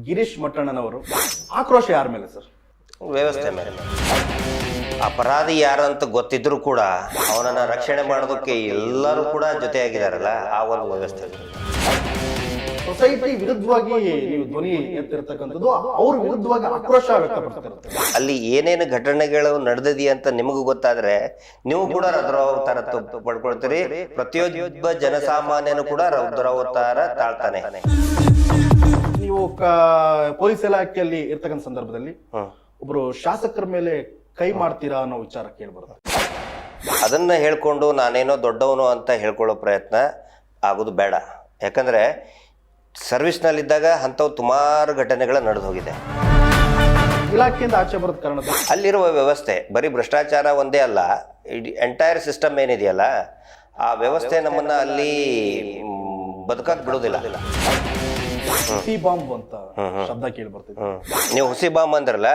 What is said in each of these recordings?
ಗಿರೀಶ್ ಮಟ್ಟಣ್ಣನವರು ಆಕ್ರೋಶ ಯಾರ ಮೇಲೆ ಸರ್? ವ್ಯವಸ್ಥೆ ಮೇಲೆ. ಅಪರಾಧಿ ಯಾರಂತ ಗೊತ್ತಿದ್ರು ಕೂಡ ಅವನನ್ನ ರಕ್ಷಣೆ ಮಾಡೋದಕ್ಕೆ ಎಲ್ಲರೂ ಕೂಡ ಜೊತೆಯಾಗಿದ್ದಾರಲ್ಲ, ಆ ಒಂದು ವ್ಯವಸ್ಥೆ. ಸೊಸೈಟಿ ವಿರುದ್ಧವಾಗಿ ನೀವು ಧ್ವನಿ ಎತ್ತಿರ್ತಕ್ಕಂಥದ್ದು, ಅವ್ರ ವಿರುದ್ಧವಾಗಿ ಆಕ್ರೋಶ ವ್ಯಕ್ತಪಡಿಸ್ತಿರುತ್ತೆ. ಅಲ್ಲಿ ಏನೇನು ಘಟನೆಗಳು ನಡೆದಿದೆಯಾ ಅಂತ ನಿಮಗೂ ಗೊತ್ತಾದ್ರೆ ನೀವು ಕೂಡ ರೌದ್ರಾವತಾರ ಪಡ್ಕೊಳ್ತೀರಿ. ಪ್ರತಿಯೊಬ್ಬ ಜನಸಾಮಾನ್ಯನು ಕೂಡ ರೌದ್ರಾವತಾರ ತಾಳ್ತಾನೆ. ನೀವು ಪೊಲೀಸ್ ಇಲಾಖೆಯಲ್ಲಿ ಇರ್ತಕ್ಕಂಥ ಸಂದರ್ಭದಲ್ಲಿ ಒಬ್ರು ಶಾಸಕರ ಮೇಲೆ ಕೈ ಮಾಡ್ತೀರಾ ಅನ್ನೋ ವಿಚಾರ ಕೇಳ್ಬಾರ್ದು. ಅದನ್ನ ಹೇಳ್ಕೊಂಡು ನಾನೇನೋ ದೊಡ್ಡವನು ಅಂತ ಹೇಳ್ಕೊಳ್ಳೋ ಪ್ರಯತ್ನ ಆಗೋದು ಬೇಡ. ಯಾಕಂದ್ರೆ ಸರ್ವಿಸ್ನಲ್ಲಿದ್ದಾಗ ಅಂಥವು ಸುಮಾರು ಘಟನೆಗಳು ನಡೆದು ಹೋಗಿದೆ. ಇಲಾಖೆಯಿಂದ ಆಚೆ ಬರೋದ ಕಾರಣ ಅಲ್ಲಿರುವ ವ್ಯವಸ್ಥೆ ಬರೀ ಭ್ರಷ್ಟಾಚಾರ ಒಂದೇ ಅಲ್ಲ, ಇಡೀ ಎಂಟೈರ್ ಸಿಸ್ಟಮ್ ಏನಿದೆಯಲ್ಲ, ಆ ವ್ಯವಸ್ಥೆ ನಮ್ಮನ್ನ ಅಲ್ಲಿ ಬದುಕಕ್ಕೆ ಬಿಡೋದಿಲ್ಲ. ಹುಸಿ ಬಾಂಬ್ ಅಂತ ಶಬ್ದ ಕೇಳಿ ಬರ್ತಿದೆ. ನೀವು ಹುಸಿ ಬಾಂಬ್ ಅಂದ್ರಲ್ಲ,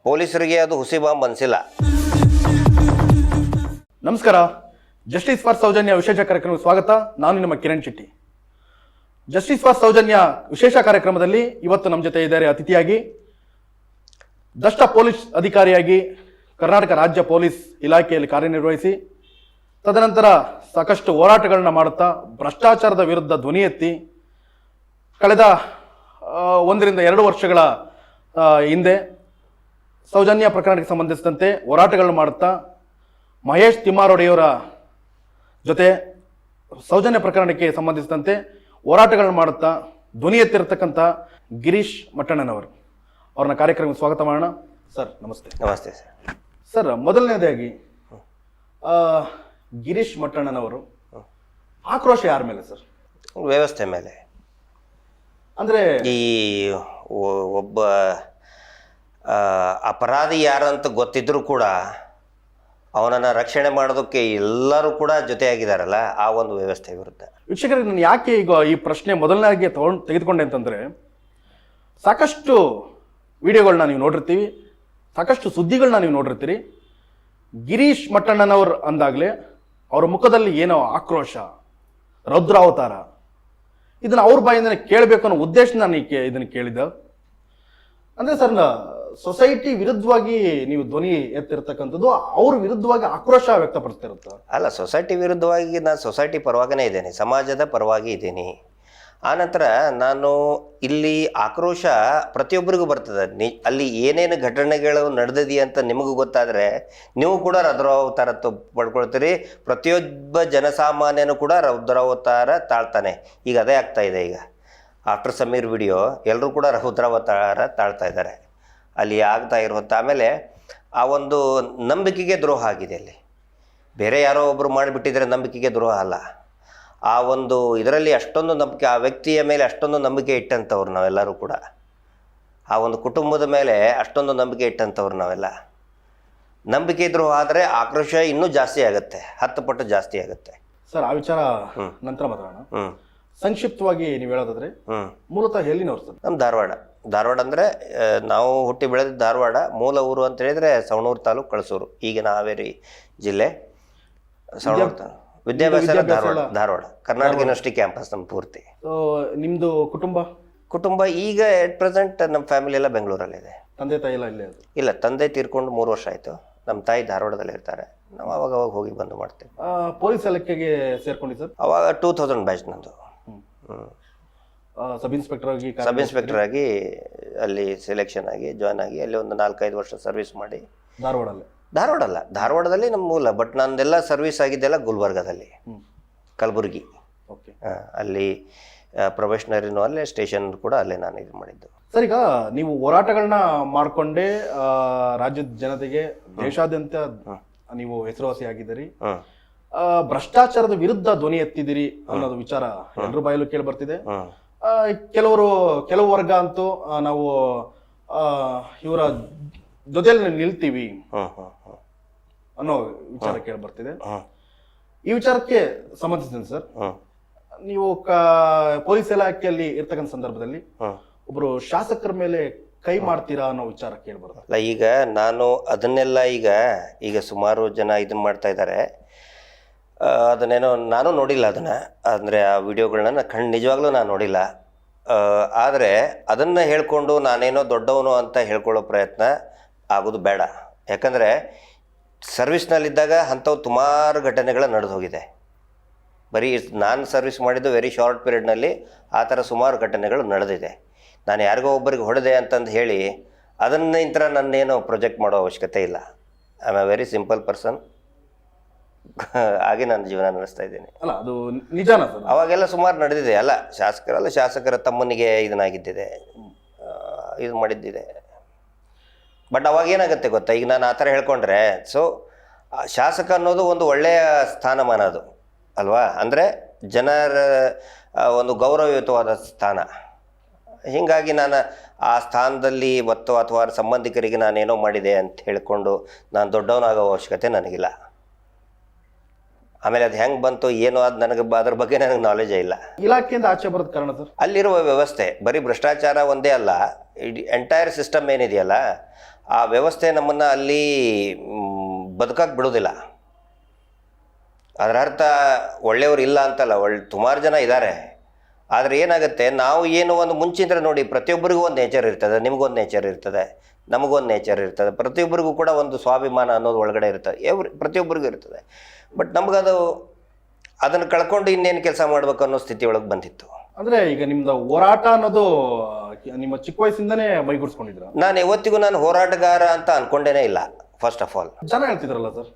ಪೊಲೀಸರಿಗೆ ಅದು ಹುಸಿ ಬಾಂಬ್ ಅನ್ಸಿಲ್ಲ. ನಮಸ್ಕಾರ, ಜಸ್ಟಿಸ್ ಫಾರ್ ಸೌಜನ್ಯ ವಿಶೇಷ ಕಾರ್ಯಕ್ರಮಕ್ಕೆ ಸ್ವಾಗತ. ನಾನು ನಿಮ್ಮ ಕಿರಣ್ ಶೆಟ್ಟಿ. ಜಸ್ಟಿಸ್ ಫಾರ್ ಸೌಜನ್ಯ ವಿಶೇಷ ಕಾರ್ಯಕ್ರಮದಲ್ಲಿ ಇವತ್ತು ನಮ್ಮ ಜೊತೆ ಇದ್ದಾರೆ ಅತಿಥಿಯಾಗಿ ದಷ್ಟ ಪೊಲೀಸ್ ಅಧಿಕಾರಿಯಾಗಿ ಕರ್ನಾಟಕ ರಾಜ್ಯ ಪೊಲೀಸ್ ಇಲಾಖೆಯಲ್ಲಿ ಕಾರ್ಯನಿರ್ವಹಿಸಿ ತದನಂತರ ಸಾಕಷ್ಟು ಹೋರಾಟಗಳನ್ನ ಮಾಡುತ್ತಾ ಭ್ರಷ್ಟಾಚಾರದ ವಿರುದ್ಧ ಧ್ವನಿ ಎತ್ತಿ ಕಳೆದ 1 ರಿಂದ 2 ವರ್ಷಗಳ ಹಿಂದೆ ಸೌಜನ್ಯ ಪ್ರಕರಣಕ್ಕೆ ಸಂಬಂಧಿಸಿದಂತೆ ಹೋರಾಟಗಳನ್ನು ಮಾಡುತ್ತಾ ಮಹೇಶ್ ತಿಮ್ಮಾರೊಡೆಯವರ ಜೊತೆ ಸೌಜನ್ಯ ಪ್ರಕರಣಕ್ಕೆ ಸಂಬಂಧಿಸಿದಂತೆ ಹೋರಾಟಗಳನ್ನು ಮಾಡುತ್ತಾ ಧ್ವನಿ ಎತ್ತಿರತಕ್ಕಂಥ ಗಿರೀಶ್ ಮಟ್ಟಣ್ಣನವರು ಅವ್ರನ್ನ ಕಾರ್ಯಕ್ರಮಕ್ಕೆ ಸ್ವಾಗತ ಮಾಡೋಣ. ಸರ್ ನಮಸ್ತೆ. ನಮಸ್ತೆ ಸರ್. ಸರ್, ಮೊದಲನೇದಾಗಿ ಗಿರೀಶ್ ಮಟ್ಟಣ್ಣನವರು ಆಕ್ರೋಶ ಯಾರ ಮೇಲೆ ಸರ್? ವ್ಯವಸ್ಥೆ ಮೇಲೆ. ಅಂದ್ರೆ ಈ ಒಬ್ಬ ಅಪರಾಧಿ ಯಾರಂತ ಗೊತ್ತಿದ್ರು ಕೂಡ ಅವನನ್ನ ರಕ್ಷಣೆ ಮಾಡೋದಕ್ಕೆ ಎಲ್ಲರೂ ಕೂಡ ಜೊತೆಯಾಗಿದ್ದಾರಲ್ಲ, ಆ ಒಂದು ವ್ಯವಸ್ಥೆ ವಿರುದ್ಧ. ವೀಕ್ಷಕರಿಗೆ ನಾನು ಯಾಕೆ ಈಗ ಈ ಪ್ರಶ್ನೆ ಮೊದಲನೇದಾಗಿ ತೆಗೆದುಕೊಂಡೆ ಅಂತಂದ್ರೆ, ಸಾಕಷ್ಟು ವಿಡಿಯೋಗಳನ್ನ ನೀವು ನೋಡಿರ್ತೀವಿ, ಸಾಕಷ್ಟು ಸುದ್ದಿಗಳನ್ನ ನೀವು ನೋಡಿರ್ತೀರಿ. ಗಿರೀಶ್ ಮಟ್ಟಣ್ಣನವರು ಅಂದಾಗಲೇ ಅವ್ರ ಮುಖದಲ್ಲಿ ಏನೋ ಆಕ್ರೋಶ, ರೌದ್ರಾವತಾರ, ಇದನ್ನ ಅವ್ರ ಬಾಯಿಂದನೇ ಕೇಳಬೇಕು ಅನ್ನೋ ಉದ್ದೇಶ ನಾನು ಇದನ್ನು ಕೇಳಿದ್ದ. ಅಂದ್ರೆ ಸರ್, ಸೊಸೈಟಿ ವಿರುದ್ಧವಾಗಿ ನೀವು ಧ್ವನಿ ಎತ್ತಿರ್ತಕ್ಕಂಥದ್ದು, ಅವ್ರ ವಿರುದ್ಧವಾಗಿ ಆಕ್ರೋಶ ವ್ಯಕ್ತಪಡಿಸ್ತಿರುತ್ತ? ಅಲ್ಲ, ಸೊಸೈಟಿ ವಿರುದ್ಧವಾಗಿ ನಾನು ಸೊಸೈಟಿ ಪರವಾಗಿನೇ ಇದ್ದೇನೆ, ಸಮಾಜದ ಪರವಾಗಿ ಇದ್ದೀನಿ. ಆನಂತರ ನಾನು ಇಲ್ಲಿ ಆಕ್ರೋಶ ಪ್ರತಿಯೊಬ್ಬರಿಗೂ ಬರ್ತದೆ. ಅಲ್ಲಿ ಏನೇನು ಘಟನೆಗಳು ನಡೆದಿದೆಯಾ ಅಂತ ನಿಮಗೂ ಗೊತ್ತಾದರೆ ನೀವು ಕೂಡ ರೌದ್ರಾವತಾರ ಪಡ್ಕೊಳ್ತೀರಿ. ಪ್ರತಿಯೊಬ್ಬ ಜನಸಾಮಾನ್ಯನು ಕೂಡ ರೌದ್ರಾವತಾರ ತಾಳ್ತಾನೆ. ಈಗ ಅದೇ ಆಗ್ತಾ ಇದೆ. ಈಗ ಆಫ್ಟರ್ ಸಮೀರ್ ವಿಡಿಯೋ ಎಲ್ಲರೂ ಕೂಡ ರೌದ್ರಾವತಾರ ತಾಳ್ತಾ ಇದ್ದಾರೆ. ಅಲ್ಲಿ ಆಗ್ತಾ ಇರುವಂಥ ಆಮೇಲೆ ಆ ಒಂದು ನಂಬಿಕೆಗೆ ದ್ರೋಹ ಆಗಿದೆ. ಅಲ್ಲಿ ಬೇರೆ ಯಾರೋ ಒಬ್ಬರು ಮಾಡಿಬಿಟ್ಟಿದ್ರೆ ನಂಬಿಕೆಗೆ ದ್ರೋಹ ಅಲ್ಲ. ಆ ಒಂದು ಇದರಲ್ಲಿ ಅಷ್ಟೊಂದು ನಂಬಿಕೆ, ಆ ವ್ಯಕ್ತಿಯ ಮೇಲೆ ಅಷ್ಟೊಂದು ನಂಬಿಕೆ ಇಟ್ಟಂಥವ್ರು ನಾವೆಲ್ಲರೂ ಕೂಡ, ಆ ಒಂದು ಕುಟುಂಬದ ಮೇಲೆ ಅಷ್ಟೊಂದು ನಂಬಿಕೆ ಇಟ್ಟಂಥವ್ರು ನಾವೆಲ್ಲ. ನಂಬಿಕೆ ದ್ರೋಹ ಆದರೆ ಆಕ್ರೋಶ ಇನ್ನೂ ಜಾಸ್ತಿ ಆಗುತ್ತೆ, 10 ಪಟ್ಟು ಜಾಸ್ತಿ ಆಗುತ್ತೆ. ಸರ್, ಆ ವಿಚಾರ ನಂತರ ಮಾತಾಡೋಣ. ಸಂಕ್ಷಿಪ್ತವಾಗಿ ನೀವು ಹೇಳೋದಾದ್ರೆ, ಮೂಲತಃ ಎಲ್ಲಿನವ್ರು ಸರ್? ನಮ್ಮ ಧಾರವಾಡ ಅಂದರೆ ನಾವು ಹುಟ್ಟಿ ಬೆಳೆದ ಧಾರವಾಡ. ಮೂಲ ಊರು ಅಂತ ಹೇಳಿದ್ರೆ ಸವಣೂರು ತಾಲೂಕು, ಕಳಸೂರು, ಈಗಿನ ಹಾವೇರಿ ಜಿಲ್ಲೆ. ಸವಣೂರು ತಾಲೂಕು. ವಿದ್ಯಾಭ್ಯಾಸ ಧಾರವಾಡ ಕರ್ನಾಟಕ ಯೂನಿವರ್ಸಿಟಿ ಕ್ಯಾಂಪಸ್ ನಮ್ಮ ಪೂರ್ತಿ. ನಿಮ್ದು ಕುಟುಂಬ ಈಗ ಎಟ್ ಪ್ರೆಸೆಂಟ್ ನಮ್ಮ ಫ್ಯಾಮಿಲಿ ಎಲ್ಲ ಬೆಂಗಳೂರಲ್ಲಿದೆ. ತಂದೆ ತಾಯಿ ಎಲ್ಲ ಇಲ್ಲೇ? ಇಲ್ಲ, ತಂದೆ ತೀರ್ಕೊಂಡು 3 ವರ್ಷ ಆಯಿತು. ನಮ್ಮ ತಾಯಿ ಧಾರವಾಡದಲ್ಲಿ ಇರ್ತಾರೆ. ನಾವು ಅವಾಗ ಹೋಗಿ ಬಂದು ಮಾಡ್ತೀವಿ. ಪೊಲೀಸ್ ಇಲಾಖೆಗೆ ಸೇರ್ಕೊಂಡಿ ಸರ್? ಅವಾಗ 2000 ಬ್ಯಾಚ್ ನಂದು. ಸಬ್ ಇನ್ಸ್ಪೆಕ್ಟರ್ ಆಗಿ ಅಲ್ಲಿ ಸೆಲೆಕ್ಷನ್ ಆಗಿ ಜಾಯ್ನ್ ಆಗಿ ಅಲ್ಲಿ ಒಂದು 4-5 ವರ್ಷ ಸರ್ವಿಸ್ ಮಾಡಿ. ಧಾರವಾಡದಲ್ಲಿ ನಮ್ಮ ಮೂಲ. ಬಟ್ ನಂದೆಲ್ಲ ಸರ್ವಿಸ್ ಆಗಿದ್ದೆಲ್ಲ ಗುಲ್ಬರ್ಗಾದಲ್ಲಿ, ಕಲಬುರ್ಗಿ. ಅಲ್ಲಿ ಪ್ರೊಬೇಷನರಿನೂ ಅಲ್ಲೇ, ಸ್ಟೇಷನ್ ಕೂಡ ಅಲ್ಲೇ ನಾನು ಇದು ಮಾಡಿದ್ದು. ಸರ್, ಈಗ ನೀವು ಹೋರಾಟಗಳನ್ನ ಮಾಡ್ಕೊಂಡೇ ರಾಜ್ಯದ ಜನತೆಗೆ ದೇಶಾದ್ಯಂತ ನೀವು ಹೆಸರುವಾಸಿ ಆಗಿದ್ದೀರಿ. ಭ್ರಷ್ಟಾಚಾರದ ವಿರುದ್ಧ ಧ್ವನಿ ಎತ್ತಿದಿರಿ ಅನ್ನೋದು ವಿಚಾರ ಎಲ್ಲರ ಬಾಯಲ್ಲೂ ಕೇಳಿ ಬರ್ತಿದೆ. ಕೆಲವು ವರ್ಗ ಅಂತೂ ನಾವು ಇವರ ಜೊತೆಯಲ್ಲಿ ನಿಲ್ತೀವಿ ಅನ್ನೋ ವಿಚಾರ ಕೇಳಿ ಬರ್ತಿದೆ. ಈ ವಿಚಾರಕ್ಕೆ ಸಂಬಂಧಿಸಿದ ಸರ್, ನೀವು ಪೊಲೀಸ್ ಇಲಾಖೆಯಲ್ಲಿ ಇರ್ತಕ್ಕಂಥ ಸಂದರ್ಭದಲ್ಲಿ ಒಬ್ರು ಶಾಸಕರ ಮೇಲೆ ಕೈ ಮಾಡ್ತೀರಾ ಅನ್ನೋ ವಿಚಾರ ಕೇಳ್ಬಾರ್ದು. ಅಲ್ಲ, ಈಗ ನಾನು ಅದನ್ನೆಲ್ಲ ಈಗ ಸುಮಾರು ಜನ ಇದನ್ನ ಮಾಡ್ತಾ ಇದ್ದಾರೆ. ಅದನ್ನೇನೋ ನಾನು ನೋಡಿಲ್ಲ ಅದನ್ನು, ಅಂದರೆ ಆ ವಿಡಿಯೋಗಳನ್ನ ನಿಜವಾಗ್ಲೂ ನಾನು ನೋಡಿಲ್ಲ. ಆದರೆ ಅದನ್ನು ಹೇಳ್ಕೊಂಡು ನಾನೇನೋ ದೊಡ್ಡವನು ಅಂತ ಹೇಳ್ಕೊಳ್ಳೋ ಪ್ರಯತ್ನ ಆಗೋದು ಬೇಡ. ಯಾಕಂದರೆ ಸರ್ವಿಸ್ನಲ್ಲಿದ್ದಾಗ ಅಂಥವು ಸುಮಾರು ಘಟನೆಗಳು ನಡೆದು ಹೋಗಿದೆ. ಬರೀ ನಾನು ಸರ್ವಿಸ್ ಮಾಡಿದ್ದು ವೆರಿ ಶಾರ್ಟ್ ಪೀರಿಯಡ್ನಲ್ಲಿ ಆ ಥರ ಸುಮಾರು ಘಟನೆಗಳು ನಡೆದಿದೆ. ನಾನು ಯಾರಿಗೋ ಒಬ್ಬರಿಗೆ ಹೊಡೆದೆ ಅಂತಂದು ಹೇಳಿ ಅದನ್ನಿಂತರ ನನ್ನೇನು ಪ್ರೊಜೆಕ್ಟ್ ಮಾಡೋ ಅವಶ್ಯಕತೆ ಇಲ್ಲ. I am A very simple person. ಹಾಗೆ ನನ್ನ ಜೀವನ ನಡೆಸ್ತಾ ಇದ್ದೀನಿ. ಅಲ್ಲ ಅದು ನಿಜಾನ ಸರ್? ಅವಾಗೆಲ್ಲ ಸುಮಾರು ನಡೆದಿದೆ. ಅಲ್ಲ ಶಾಸಕರ ತಮ್ಮನಿಗೆ ಇದನ್ನಾಗಿದ್ದಿದೆ, ಇದು ಮಾಡಿದ್ದಿದೆ. ಬಟ್ ಅವಾಗ ಏನಾಗುತ್ತೆ ಗೊತ್ತಾ, ಈಗ ನಾನು ಆ ಥರ ಹೇಳ್ಕೊಂಡ್ರೆ ಶಾಸಕ ಅನ್ನೋದು ಒಂದು ಒಳ್ಳೆಯ ಸ್ಥಾನಮಾನ ಅದು ಅಲ್ವಾ? ಅಂದರೆ ಜನರ ಒಂದು ಗೌರವಯುತವಾದ ಸ್ಥಾನ. ಹೀಗಾಗಿ ನಾನು ಆ ಸ್ಥಾನದಲ್ಲಿ ಅಥವಾ ಸಂಬಂಧಿಕರಿಗೆ ನಾನೇನೋ ಮಾಡಿದೆ ಅಂತ ಹೇಳಿಕೊಂಡು ನಾನು ದೊಡ್ಡವನಾಗೋ ಅವಶ್ಯಕತೆ ನನಗಿಲ್ಲ. ಆಮೇಲೆ ಅದು ಹೆಂಗೆ ಬಂತು ಏನೋ ಅದು ಅದ್ರ ಬಗ್ಗೆ ನನಗೆ ನಾಲೆಜೇ ಇಲ್ಲ. ಇಲಾಖೆಯಿಂದ ಆಚೆ ಬರೋದು ಕಾರಣ ಸರ್? ಅಲ್ಲಿರುವ ವ್ಯವಸ್ಥೆ ಬರೀ ಭ್ರಷ್ಟಾಚಾರ ಒಂದೇ ಅಲ್ಲ, ಇಡೀ ಎಂಟೈರ್ ಸಿಸ್ಟಮ್ ಏನಿದೆಯಲ್ಲ ಆ ವ್ಯವಸ್ಥೆ ನಮ್ಮನ್ನು ಅಲ್ಲಿ ಬದುಕಕ್ಕೆ ಬಿಡೋದಿಲ್ಲ. ಅದರ ಅರ್ಥ ಒಳ್ಳೆಯವರು ಇಲ್ಲ ಅಂತಲ್ಲ, ಸುಮಾರು ಜನ ಇದ್ದಾರೆ. ಆದರೆ ಏನಾಗುತ್ತೆ, ನಾವು ಏನು ಒಂದು ಮುಂಚಿಂದ್ರೆ ನೋಡಿ, ಪ್ರತಿಯೊಬ್ಬರಿಗೂ ಒಂದು ನೇಚರ್ ಇರ್ತದೆ, ನಿಮಗೊಂದು ನೇಚರ್ ಇರ್ತದೆ, ನಮಗೊಂದು ನೇಚರ್ ಇರ್ತದೆ, ಪ್ರತಿಯೊಬ್ಬರಿಗೂ ಕೂಡ ಒಂದು ಸ್ವಾಭಿಮಾನ ಅನ್ನೋದು ಒಳಗಡೆ ಇರ್ತದೆ, ಪ್ರತಿಯೊಬ್ಬರಿಗೂ ಇರ್ತದೆ. ಬಟ್ ನಮಗದು ಅದನ್ನು ಕಳ್ಕೊಂಡು ಇನ್ನೇನು ಕೆಲಸ ಮಾಡ್ಬೇಕು ಅನ್ನೋ ಸ್ಥಿತಿ ಒಳಗೆ ಬಂದಿತ್ತು. ಅಂದ್ರೆ ಈಗ ನಿಮ್ದು ಹೋರಾಟ ಅನ್ನೋದು ನಿಮ್ಮ ಚಿಕ್ಕ ವಯಸ್ಸಿಂದನೇ ಮೈಗೂಡಿಸ್ಕೊಂಡಿದ್ರ? ನಾನು ಯಾವತ್ತಿಗೂ ನಾನು ಹೋರಾಟಗಾರ ಅಂತ ಅನ್ಕೊಂಡೇನೆ ಇಲ್ಲ. ಫಸ್ಟ್ ಆಫ್ ಆಲ್ ಜನ ಹೇಳ್ತಿದ್ರಲ್ಲ ಸರ್?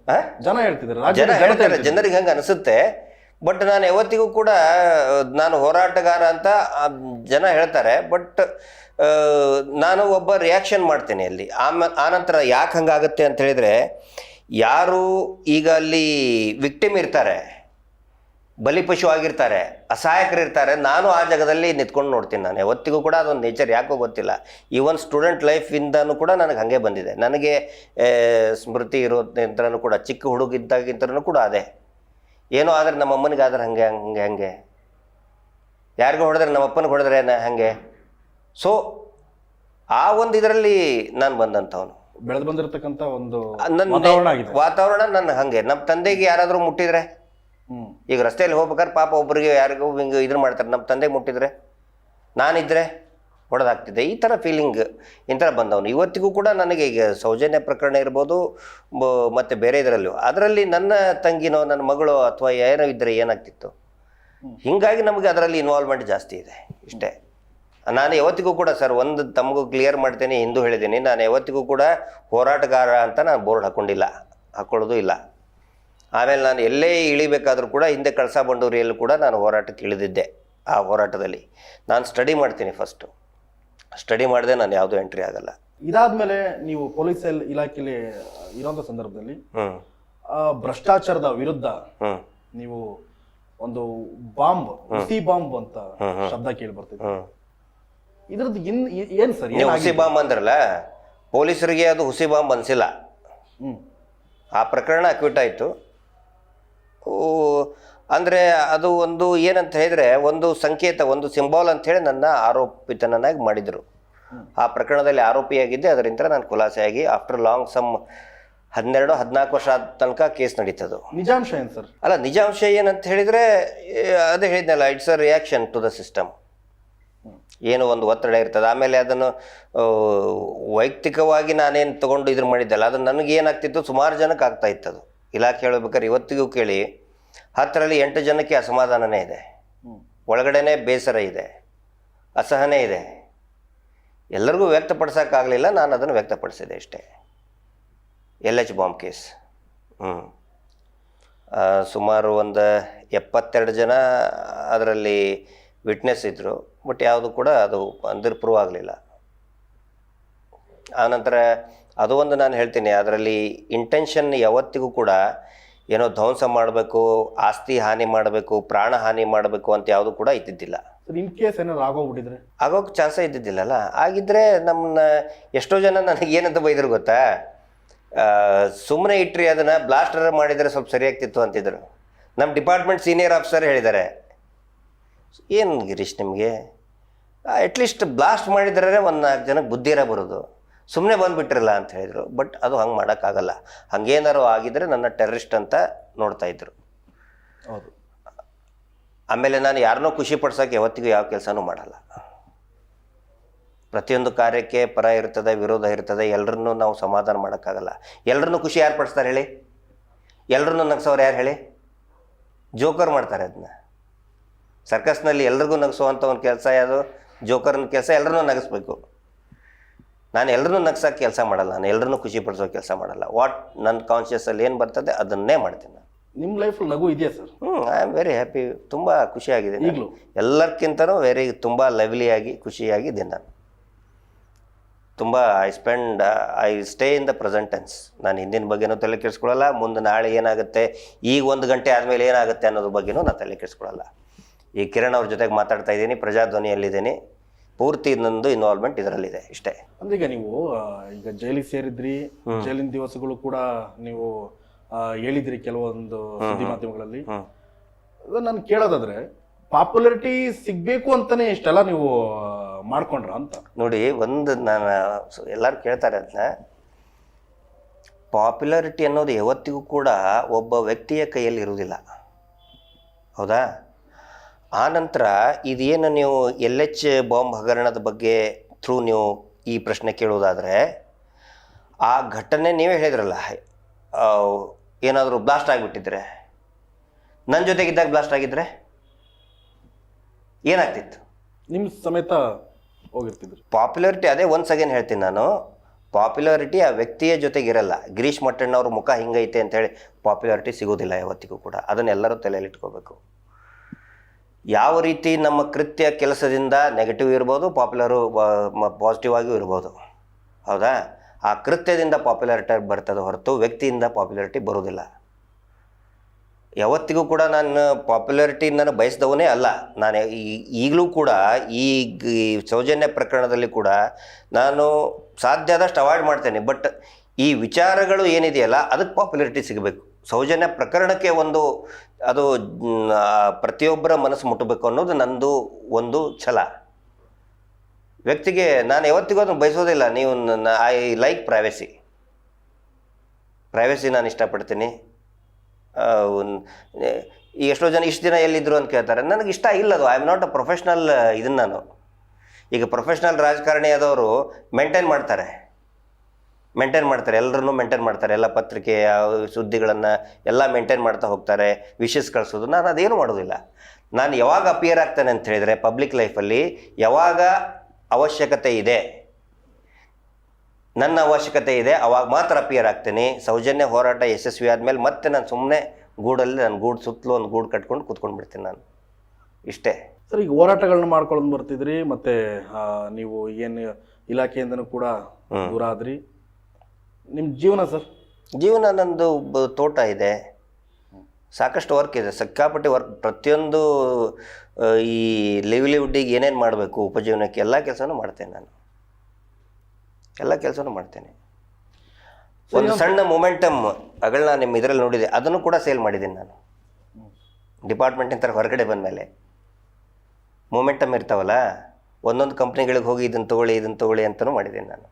ಜನ ಹೇಳ್ತಿದ್ರು, ಜನ ಹೇಳ್ತಾರೆ, ಜನರಿಗೆ ಹಂಗೆ ಅನಿಸುತ್ತೆ. ಬಟ್ ನಾನು ಯಾವತ್ತಿಗೂ ಕೂಡ ನಾನು ಹೋರಾಟಗಾರ ಅಂತ ಜನ ಹೇಳ್ತಾರೆ. ಬಟ್ ನಾನು ಒಬ್ಬ ರಿಯಾಕ್ಷನ್ ಮಾಡ್ತೇನೆ ಅಲ್ಲಿ. ಆನಂತರ ಯಾಕೆ ಹಂಗಾಗುತ್ತೆ ಅಂತ ಹೇಳಿದರೆ, ಯಾರು ಈಗ ಅಲ್ಲಿ ವಿಕ್ಟಿಮ್ ಇರ್ತಾರೆ, ಬಲಿಪಶು ಆಗಿರ್ತಾರೆ, ಅಸಹಾಯಕರಿರ್ತಾರೆ, ನಾನು ಆ ಜಾಗದಲ್ಲಿ ನಿಂತ್ಕೊಂಡು ನೋಡ್ತೀನಿ. ನಾನು ಯಾವತ್ತಿಗೂ ಕೂಡ ಅದೊಂದು ನೇಚರ್ ಯಾಕೋ ಗೊತ್ತಿಲ್ಲ. ಈವನ್ ಸ್ಟೂಡೆಂಟ್ ಲೈಫಿಂದನೂ ಕೂಡ ನನಗೆ ಹಾಗೆ ಬಂದಿದೆ. ನನಗೆ ಸ್ಮೃತಿ ಇರೋದ್ರಿಂದನೂ ಕೂಡ, ಚಿಕ್ಕ ಹುಡುಗಿದ್ದಾಗಿಂತನೂ ಕೂಡ ಅದೇ. ಏನೋ ಆದರೆ ನಮ್ಮ ಅಮ್ಮನಿಗೆ ಆದ್ರೆ ಹಂಗೆ ಯಾರಿಗೂ ಹೊಡೆದ್ರೆ, ನಮ್ಮ ಅಪ್ಪನಿಗೆ ಹೊಡೆದ್ರೆ ಹಾಗೆ. ಸೊ ಆ ಒಂದು ಇದರಲ್ಲಿ ನಾನು ಬಂದಂಥವನು, ಬೆಳೆದು ಬಂದಿರತಕ್ಕಂಥ ಒಂದು ವಾತಾವರಣ ನನ್ನ ಹಾಗೆ. ನಮ್ಮ ತಂದೆಗೆ ಯಾರಾದರೂ ಮುಟ್ಟಿದ್ರೆ, ಈಗ ರಸ್ತೆಯಲ್ಲಿ ಹೋಗ್ಬೇಕಾದ್ರೆ ಪಾಪ ಒಬ್ಬರಿಗೆ ಯಾರಿಗೂ ಹಿಂಗೆ ಇದನ್ನು ಮಾಡ್ತಾರೆ, ನಮ್ಮ ತಂದೆಗೆ ಮುಟ್ಟಿದ್ರೆ, ನಾನಿದ್ರೆ ಹೊಡೆದಾಗ್ತಿದ್ದೆ. ಈ ಥರ ಫೀಲಿಂಗ್ ಇಂಥರ ಬಂದವನು. ಇವತ್ತಿಗೂ ಕೂಡ ನನಗೆ ಈಗ ಸೌಜನ್ಯ ಪ್ರಕರಣ ಇರ್ಬೋದು, ಮತ್ತು ಬೇರೆ ಇದರಲ್ಲೂ ಅದರಲ್ಲಿ ನನ್ನ ತಂಗಿನೋ ನನ್ನ ಮಗಳು ಅಥವಾ ಏನೋ ಇದ್ದರೆ ಏನಾಗ್ತಿತ್ತು. ಹೀಗಾಗಿ ನಮಗೆ ಅದರಲ್ಲಿ ಇನ್ವಾಲ್ವ್ಮೆಂಟ್ ಜಾಸ್ತಿ ಇದೆ ಇಷ್ಟೇ. ನಾನು ಯಾವತ್ತಿಗೂ ಕೂಡ ಸರ್ ಒಂದು ತಮಗೂ ಕ್ಲಿಯರ್ ಮಾಡ್ತೇನೆ, ಹಿಂದೂ ಹೇಳಿದ್ದೀನಿ, ನಾನು ಯಾವತ್ತಿಗೂ ಕೂಡ ಹೋರಾಟಗಾರ ಅಂತ ನಾನು ಬೋರ್ಡ್ ಹಾಕ್ಕೊಳ್ಳೋದು ಇಲ್ಲ. ಆಮೇಲೆ ನಾನು ಎಲ್ಲೇ ಇಳಿಬೇಕಾದ್ರೂ ಕೂಡ ಹಿಂದೆ ಕಳಸಾ ಬಂಡೂರಿಯಲ್ಲೂ ಕೂಡ ನಾನು ಹೋರಾಟಕ್ಕೆ ಇಳಿದಿದ್ದೆ. ಆ ಹೋರಾಟದಲ್ಲಿ ನಾನು ಸ್ಟಡಿ ಮಾಡ್ತೀನಿ. ಫಸ್ಟು ಸ್ಟಡಿ ಮಾಡದೆ ನಾನು ಯಾವುದೂ ಎಂಟ್ರಿ ಆಗಲ್ಲ. ಇದಾದ್ಮೇಲೆ ನೀವು ಪೊಲೀಸ್ ಇಲಾಖೆಯಲ್ಲಿ ಇರೋಂಥ ಸಂದರ್ಭದಲ್ಲಿ ಭ್ರಷ್ಟಾಚಾರದ ವಿರುದ್ಧ ನೀವು ಒಂದು ಹುಸಿ ಬಾಂಬ್ ಅಂತ ಶಬ್ದ ಕೇಳಿ ಬರ್ತಿದೆ. ಇದ್ರದ್ದು ಏನ್ ಸರ್? ನೀವು ಹುಸಿ ಬಾಂಬ್ ಅಂದ್ರಲ್ಲ, ಪೊಲೀಸರಿಗೆ ಅದು ಹುಸಿ ಬಾಂಬ್ ಅನಿಸಿಲ್ಲ. ಆ ಪ್ರಕರಣ ಅಕ್ವಿಟ್ ಆಯಿತು. ಅಂದರೆ ಅದು ಒಂದು ಏನಂತ ಹೇಳಿದರೆ, ಒಂದು ಸಂಕೇತ, ಒಂದು ಸಿಂಬಾಲ್ ಅಂಥೇಳಿ ನನ್ನ ಆರೋಪಿತನನ್ನಾಗಿ ಮಾಡಿದರು. ಆ ಪ್ರಕರಣದಲ್ಲಿ ಆರೋಪಿಯಾಗಿದ್ದೆ. ಅದರಿಂದ ನಾನು ಖುಲಾಸೆಯಾಗಿ ಆಫ್ಟರ್ ಲಾಂಗ್ 12-14 ವರ್ಷ ಆದ ತನಕ ಕೇಸ್ ನಡೀತದು. ನಿಜಾಂಶ ಏನು ಸರ್? ಅಲ್ಲ, ನಿಜಾಂಶ ಏನಂತ ಹೇಳಿದರೆ, ಅದೇ ಹೇಳಿದ್ನಲ್ಲ, it's a reaction to the system. ಏನೋ ಒಂದು ಒತ್ತಡ ಇರ್ತದೆ. ಆಮೇಲೆ ಅದನ್ನು ವೈಯಕ್ತಿಕವಾಗಿ ನಾನೇನು ತೊಗೊಂಡು ಇದ್ರ ಮಾಡಿದ್ದಲ್ಲ, ಅದು ನನಗೆ ಏನಾಗ್ತಿತ್ತು, ಸುಮಾರು ಜನಕ್ಕೆ ಆಗ್ತಾ ಇತ್ತದು. ಇಲಾಖೆ ಹೇಳ್ಬೇಕಾದ್ರೆ ಇವತ್ತಿಗೂ ಕೇಳಿ 10ರಲ್ಲಿ 8 ಜನಕ್ಕೆ ಅಸಮಾಧಾನನೇ ಇದೆ, ಒಳಗಡೆನೇ ಬೇಸರ ಇದೆ, ಅಸಹನೆ ಇದೆ. ಎಲ್ಲರಿಗೂ ವ್ಯಕ್ತಪಡಿಸೋಕ್ಕಾಗಲಿಲ್ಲ, ನಾನು ಅದನ್ನು ವ್ಯಕ್ತಪಡಿಸಿದೆ ಅಷ್ಟೇ. LH ಬಾಂಬ್ ಕೇಸ್ ಸುಮಾರು ಒಂದು 72 ಜನ ಅದರಲ್ಲಿ ವಿಟ್ನೆಸ್ ಇದ್ದರು. ಬಟ್ ಯಾವುದು ಕೂಡ ಅದು ಪ್ರೂವ್ ಆಗಲಿಲ್ಲ. ಆನಂತರ ಅದು ಒಂದು ನಾನು ಹೇಳ್ತೀನಿ, ಅದರಲ್ಲಿ ಇಂಟೆನ್ಷನ್ ಯಾವತ್ತಿಗೂ ಕೂಡ ಏನೋ ಧ್ವಂಸ ಮಾಡಬೇಕು, ಆಸ್ತಿ ಹಾನಿ ಮಾಡಬೇಕು, ಪ್ರಾಣ ಹಾನಿ ಮಾಡಬೇಕು ಅಂತ ಯಾವುದು ಕೂಡ ಇದ್ದಿದ್ದಿಲ್ಲ. ಇನ್ ಕೇಸ್ ಏನಾದ್ರು ಆಗೋಗ್ಬಿಟ್ಟಿದ್ರೆ ಆಗೋಕ್ಕೆ ಚಾನ್ಸೇ ಇದ್ದಿದ್ದಿಲ್ಲಲ್ಲ. ಆಗಿದ್ದರೆ ನಮ್ಮನ್ನ ಎಷ್ಟೋ ಜನ ನನಗೆ ಏನಂತ ಬೈದರು ಗೊತ್ತಾ, ಸುಮ್ಮನೆ ಇಟ್ರಿ ಅದನ್ನು ಬ್ಲಾಸ್ಟರ್ ಮಾಡಿದರೆ ಸ್ವಲ್ಪ ಸರಿಯಾಗ್ತಿತ್ತು ಅಂತಿದ್ರು. ನಮ್ಮ ಡಿಪಾರ್ಟ್ಮೆಂಟ್ ಸೀನಿಯರ್ ಆಫೀಸರ್ ಹೇಳಿದ್ದಾರೆ, ಏನು ಗಿರೀಶ್ ನಿಮಗೆ ಅಟ್ಲೀಸ್ಟ್ ಬ್ಲಾಸ್ಟ್ ಮಾಡಿದ್ರೆ 1-4 ಜನಕ್ಕೆ ಬುದ್ಧಿರ ಬರೋದು, ಸುಮ್ಮನೆ ಬಂದುಬಿಟ್ರಲ್ಲ ಅಂತ ಹೇಳಿದರು. ಬಟ್ ಅದು ಹಂಗೆ ಮಾಡೋಕ್ಕಾಗಲ್ಲ. ಹಂಗೇನಾರು ಆಗಿದ್ರೆ ನನ್ನ ಟೆರರಿಸ್ಟ್ ಅಂತ ನೋಡ್ತಾಯಿದ್ರು. ಹೌದು. ಆಮೇಲೆ ನಾನು ಯಾರನ್ನೋ ಖುಷಿ ಪಡ್ಸೋಕ್ಕೆ ಯಾವತ್ತಿಗೂ ಯಾವ ಕೆಲಸನೂ ಮಾಡಲ್ಲ. ಪ್ರತಿಯೊಂದು ಕಾರ್ಯಕ್ಕೆ ಪರ ಇರ್ತದೆ, ವಿರೋಧ ಇರ್ತದೆ. ಎಲ್ಲರನ್ನೂ ನಾವು ಸಮಾಧಾನ ಮಾಡೋಕ್ಕಾಗಲ್ಲ. ಎಲ್ಲರನ್ನೂ ಖುಷಿ ಯಾರು ಪಡಿಸ್ತಾರೆ ಹೇಳಿ? ಎಲ್ಲರನ್ನೂ ನಗಿಸೋರು ಯಾರು ಹೇಳಿ? ಜೋಕರ್ ಮಾಡ್ತಾರೆ ಅದನ್ನ. ಸರ್ಕಸ್ನಲ್ಲಿ ಎಲ್ರಿಗೂ ನಗಿಸುವಂಥ ಒಂದು ಕೆಲಸ ಯಾವುದು? ಜೋಕರ್ನ ಕೆಲಸ. ಎಲ್ಲರನ್ನೂ ನಗಿಸ್ಬೇಕು. ನಾನು ಎಲ್ಲರನ್ನೂ ನಗ್ಸೋಕ್ಕೆ ಕೆಲಸ ಮಾಡಲ್ಲ, ನಾನು ಎಲ್ಲರನ್ನೂ ಖುಷಿ ಪಡಿಸೋ ಕೆಲಸ ಮಾಡಲ್ಲ. ವಾಟ್ ನನ್ನ ಕಾನ್ಷಿಯಸ್ಸಲ್ಲಿ ಏನು ಬರ್ತದೆ ಅದನ್ನೇ ಮಾಡ್ತೀನಿ ನಾನು. ನಿಮ್ಮ ಲೈಫಲ್ಲಿ ನಗು ಇದೆಯಾ sir? I am very happy. ತುಂಬ ಖುಷಿಯಾಗಿದೆ ಈಗಲೂ ಎಲ್ಲರಿಗಿಂತನೂ ತುಂಬ ಲವ್ಲಿಯಾಗಿ ಖುಷಿಯಾಗಿದ್ದೀನಿ ನಾನು. ತುಂಬ I stay in the present tense. ನಾನು ಹಿಂದಿನ ಬಗ್ಗೆನೂ ತಲೆ ಕೆಡಿಸ್ಕೊಳ್ಳಲ್ಲ, ಮುಂದೆ ನಾಳೆ ಏನಾಗುತ್ತೆ, ಈಗ 1 ಗಂಟೆ ಆದಮೇಲೆ ಏನಾಗುತ್ತೆ ಅನ್ನೋದ್ರ ಬಗ್ಗೆನೂ ನಾನು ತಲೆ ಕೆಡಿಸ್ಕೊಳ್ಳಲ್ಲ. ಈ ಕಿರಣ್ ಅವ್ರ ಜೊತೆಗೆ ಮಾತಾಡ್ತಾ ಇದ್ದೀನಿ, ಪ್ರಜಾಧ್ವನಿಯಲ್ಲಿದ್ದೀನಿ, ಪೂರ್ತಿ ನಂದು ಇನ್ವಾಲ್ವ್ಮೆಂಟ್ ಇದರಲ್ಲಿದೆ ಇಷ್ಟೇ. ಅಂದ್ರೆ ಈಗ ನೀವು ಈಗ ಜೈಲಿಗೆ ಸೇರಿದ್ರಿ, ಜೈಲಿನ ದಿವಸಗಳು ಕೂಡ ನೀವು ಹೇಳಿದ್ರಿ ಕೆಲವೊಂದು ಸುದ್ದಿ ಮಾಧ್ಯಮಗಳಲ್ಲಿ. ನಾನು ಕೇಳೋದಾದ್ರೆ ಪಾಪ್ಯುಲಾರಿಟಿ ಸಿಗ್ಬೇಕು ಅಂತಾನೆ ಇಷ್ಟೆಲ್ಲ ನೀವು ಮಾಡ್ಕೊಂಡ್ರ ಅಂತ? ನೋಡಿ, ಒಂದು ನಾನು ಎಲ್ಲರೂ ಕೇಳ್ತಾರೆ ಅದನ್ನ, ಪಾಪ್ಯುಲಾರಿಟಿ ಅನ್ನೋದು ಯಾವತ್ತಿಗೂ ಕೂಡ ಒಬ್ಬ ವ್ಯಕ್ತಿಯ ಕೈಯಲ್ಲಿ ಇರುವುದಿಲ್ಲ, ಹೌದಾ? ಆನಂತರ ಇದೇನು ನೀವು LH ಬಾಂಬ್ ಹಗರಣದ ಬಗ್ಗೆ ಥ್ರೂ ನೀವು ಈ ಪ್ರಶ್ನೆ ಕೇಳೋದಾದರೆ, ಆ ಘಟನೆ ನೀವೇ ಹೇಳಿದ್ರಲ್ಲ, ಏನಾದರೂ ಬ್ಲಾಸ್ಟ್ ಆಗಿಬಿಟ್ಟಿದ್ರೆ, ನನ್ನ ಜೊತೆಗಿದ್ದಾಗ ಬ್ಲಾಸ್ಟ್ ಆಗಿದ್ರೆ ಏನಾಗ್ತಿತ್ತು? ನಿಮ್ಮ ಸಮೇತ ಹೋಗಿರ್ತಿದ್ರು. ಪಾಪ್ಯುಲಾರಿಟಿ, ಅದೇ ಒನ್ಸ್ ಅಗೇನ್ ಹೇಳ್ತೀನಿ ನಾನು, ಪಾಪ್ಯುಲಾರಿಟಿ ಆ ವ್ಯಕ್ತಿಯ ಜೊತೆಗಿರಲ್ಲ. ಗಿರೀಶ್ ಮಟ್ಟಣ್ಣವ್ರ ಮುಖ ಹಿಂಗೈತೆ ಅಂತೇಳಿ ಪಾಪ್ಯುಲಾರಿಟಿ ಸಿಗೋದಿಲ್ಲ ಯಾವತ್ತಿಗೂ ಕೂಡ. ಅದನ್ನೆಲ್ಲರೂ ತಲೆಯಲ್ಲಿ ಇಟ್ಕೋಬೇಕು. ಯಾವ ರೀತಿ ನಮ್ಮ ಕೃತ್ಯ ಕೆಲಸದಿಂದ ನೆಗೆಟಿವ್ ಇರ್ಬೋದು, ಪಾಸಿಟಿವ್ ಆಗಿಯೂ ಇರ್ಬೋದು, ಹೌದಾ? ಆ ಕೃತ್ಯದಿಂದ ಪಾಪ್ಯುಲಾರಿಟಿ ಬರ್ತದೆ ಹೊರತು ವ್ಯಕ್ತಿಯಿಂದ ಪಾಪ್ಯುಲಾರಿಟಿ ಬರೋದಿಲ್ಲ. ಯಾವತ್ತಿಗೂ ಕೂಡ ನಾನು ಪಾಪ್ಯುಲಾರಿಟಿ ನಾನು ಬಯಸಿದವನೇ ಅಲ್ಲ. ನಾನು ಈಗಲೂ ಕೂಡ ಈ ಸೌಜನ್ಯ ಪ್ರಕರಣದಲ್ಲಿ ಕೂಡ ನಾನು ಸಾಧ್ಯ ಆದಷ್ಟು ಅವಾಯ್ಡ್ ಮಾಡ್ತೇನೆ. ಬಟ್ ಈ ವಿಚಾರಗಳು ಏನಿದೆಯಲ್ಲ ಅದಕ್ಕೆ ಪಾಪ್ಯುಲಾರಿಟಿ ಸಿಗಬೇಕು. ಸೌಜನ್ಯ ಪ್ರಕರಣಕ್ಕೆ ಅದು ಪ್ರತಿಯೊಬ್ಬರ ಮನಸ್ಸು ಮುಟ್ಟಬೇಕು ಅನ್ನೋದು ನಂದು ಒಂದು ಛಲ. ವ್ಯಕ್ತಿಗೆ ನಾನು ಯಾವತ್ತಿಗೂ ಅದನ್ನು ಬಯಸೋದಿಲ್ಲ. ನೀವು ಐ ಲೈಕ್ ಪ್ರೈವೇಸಿ ನಾನು ಇಷ್ಟಪಡ್ತೀನಿ. ಈ ಎಷ್ಟೋ ಜನ ಇಷ್ಟು ದಿನ ಎಲ್ಲಿದ್ದರು ಅಂತ ಕೇಳ್ತಾರೆ. ನನಗೆ ಇಷ್ಟ ಇಲ್ಲದು. I am not a professional. ಇದನ್ನು ನಾನು ಈಗ ಪ್ರೊಫೆಷ್ನಲ್ ರಾಜಕಾರಣಿ ಆದವರು ಮೇಂಟೈನ್ ಮಾಡ್ತಾರೆ, ಎಲ್ಲರನ್ನೂ ಮೇಂಟೈನ್ ಮಾಡ್ತಾರೆ. ಎಲ್ಲ ಪತ್ರಿಕೆ ಸುದ್ದಿಗಳನ್ನು ಎಲ್ಲ ಮೇಂಟೈನ್ ಮಾಡ್ತಾ ಹೋಗ್ತಾರೆ, ವಿಶಸ್ ಕಳಿಸೋದು. ನಾನು ಅದೇನು ಮಾಡೋದಿಲ್ಲ. ನಾನು ಯಾವಾಗ ಅಪಿಯರ್ ಆಗ್ತೇನೆ ಅಂತ ಹೇಳಿದರೆ ಪಬ್ಲಿಕ್ ಲೈಫಲ್ಲಿ, ಯಾವಾಗ ಅವಶ್ಯಕತೆ ಇದೆ, ನನ್ನ ಅವಶ್ಯಕತೆ ಇದೆ, ಅವಾಗ ಮಾತ್ರ ಅಪಿಯರ್ ಆಗ್ತೀನಿ. ಸೌಜನ್ಯ ಹೋರಾಟ ಯಶಸ್ವಿ ಆದಮೇಲೆ ಮತ್ತೆ ನಾನು ಸುಮ್ಮನೆ ಗೂಡಲ್ಲಿ ನನ್ನ ಗೂಡು ಸುತ್ತಲೂ ಒಂದು ಗೂಡು ಕಟ್ಕೊಂಡು ಕೂತ್ಕೊಂಡು ಬಿಡ್ತೀನಿ ನಾನು, ಇಷ್ಟೇ. ಸರ್, ಈಗ ಹೋರಾಟಗಳನ್ನ ಮಾಡ್ಕೊಂಡು ಬರ್ತಿದ್ರಿ, ಮತ್ತೆ ನೀವು ಏನು ಇಲಾಖೆಯಿಂದನೂ ಕೂಡ ದೂರ ಆದ್ರಿ. ನಿಮ್ಮ ಜೀವನ ಸರ್? ಜೀವನ ನಂದು ತೋಟ ಇದೆ, ಸಾಕಷ್ಟು ವರ್ಕ್ ಇದೆ, ಸಿಕ್ಕಾಪಟ್ಟೆ ವರ್ಕ್. ಪ್ರತಿಯೊಂದು ಈ ಲಿವ್ಲಿಹುಡ್ಡಿಗೆ ಏನೇನು ಮಾಡಬೇಕು ಉಪಜೀವನಕ್ಕೆ ಎಲ್ಲ ಕೆಲಸನೂ ಮಾಡ್ತೇನೆ ನಾನು, ಎಲ್ಲ ಕೆಲಸನೂ ಮಾಡ್ತೇನೆ. ಒಂದು ಸಣ್ಣ ಮೊಮೆಂಟಮ್ ಅಗಳನ್ನ ನಿಮ್ಮ ಇದರಲ್ಲಿ ನೋಡಿದೆ, ಅದನ್ನು ಕೂಡ ಸೇಲ್ ಮಾಡಿದ್ದೀನಿ ನಾನು. ಡಿಪಾರ್ಟ್ಮೆಂಟಿನ ಹೊರಗಡೆ ಬಂದಮೇಲೆ ಮೊಮೆಂಟಮ್ ಇರ್ತಾವಲ್ಲ, ಒಂದೊಂದು ಕಂಪ್ನಿಗಳಿಗೆ ಹೋಗಿ ಇದನ್ನು ತೊಗೊಳ್ಳಿ ಅಂತಲೂ ಮಾಡಿದ್ದೀನಿ ನಾನು.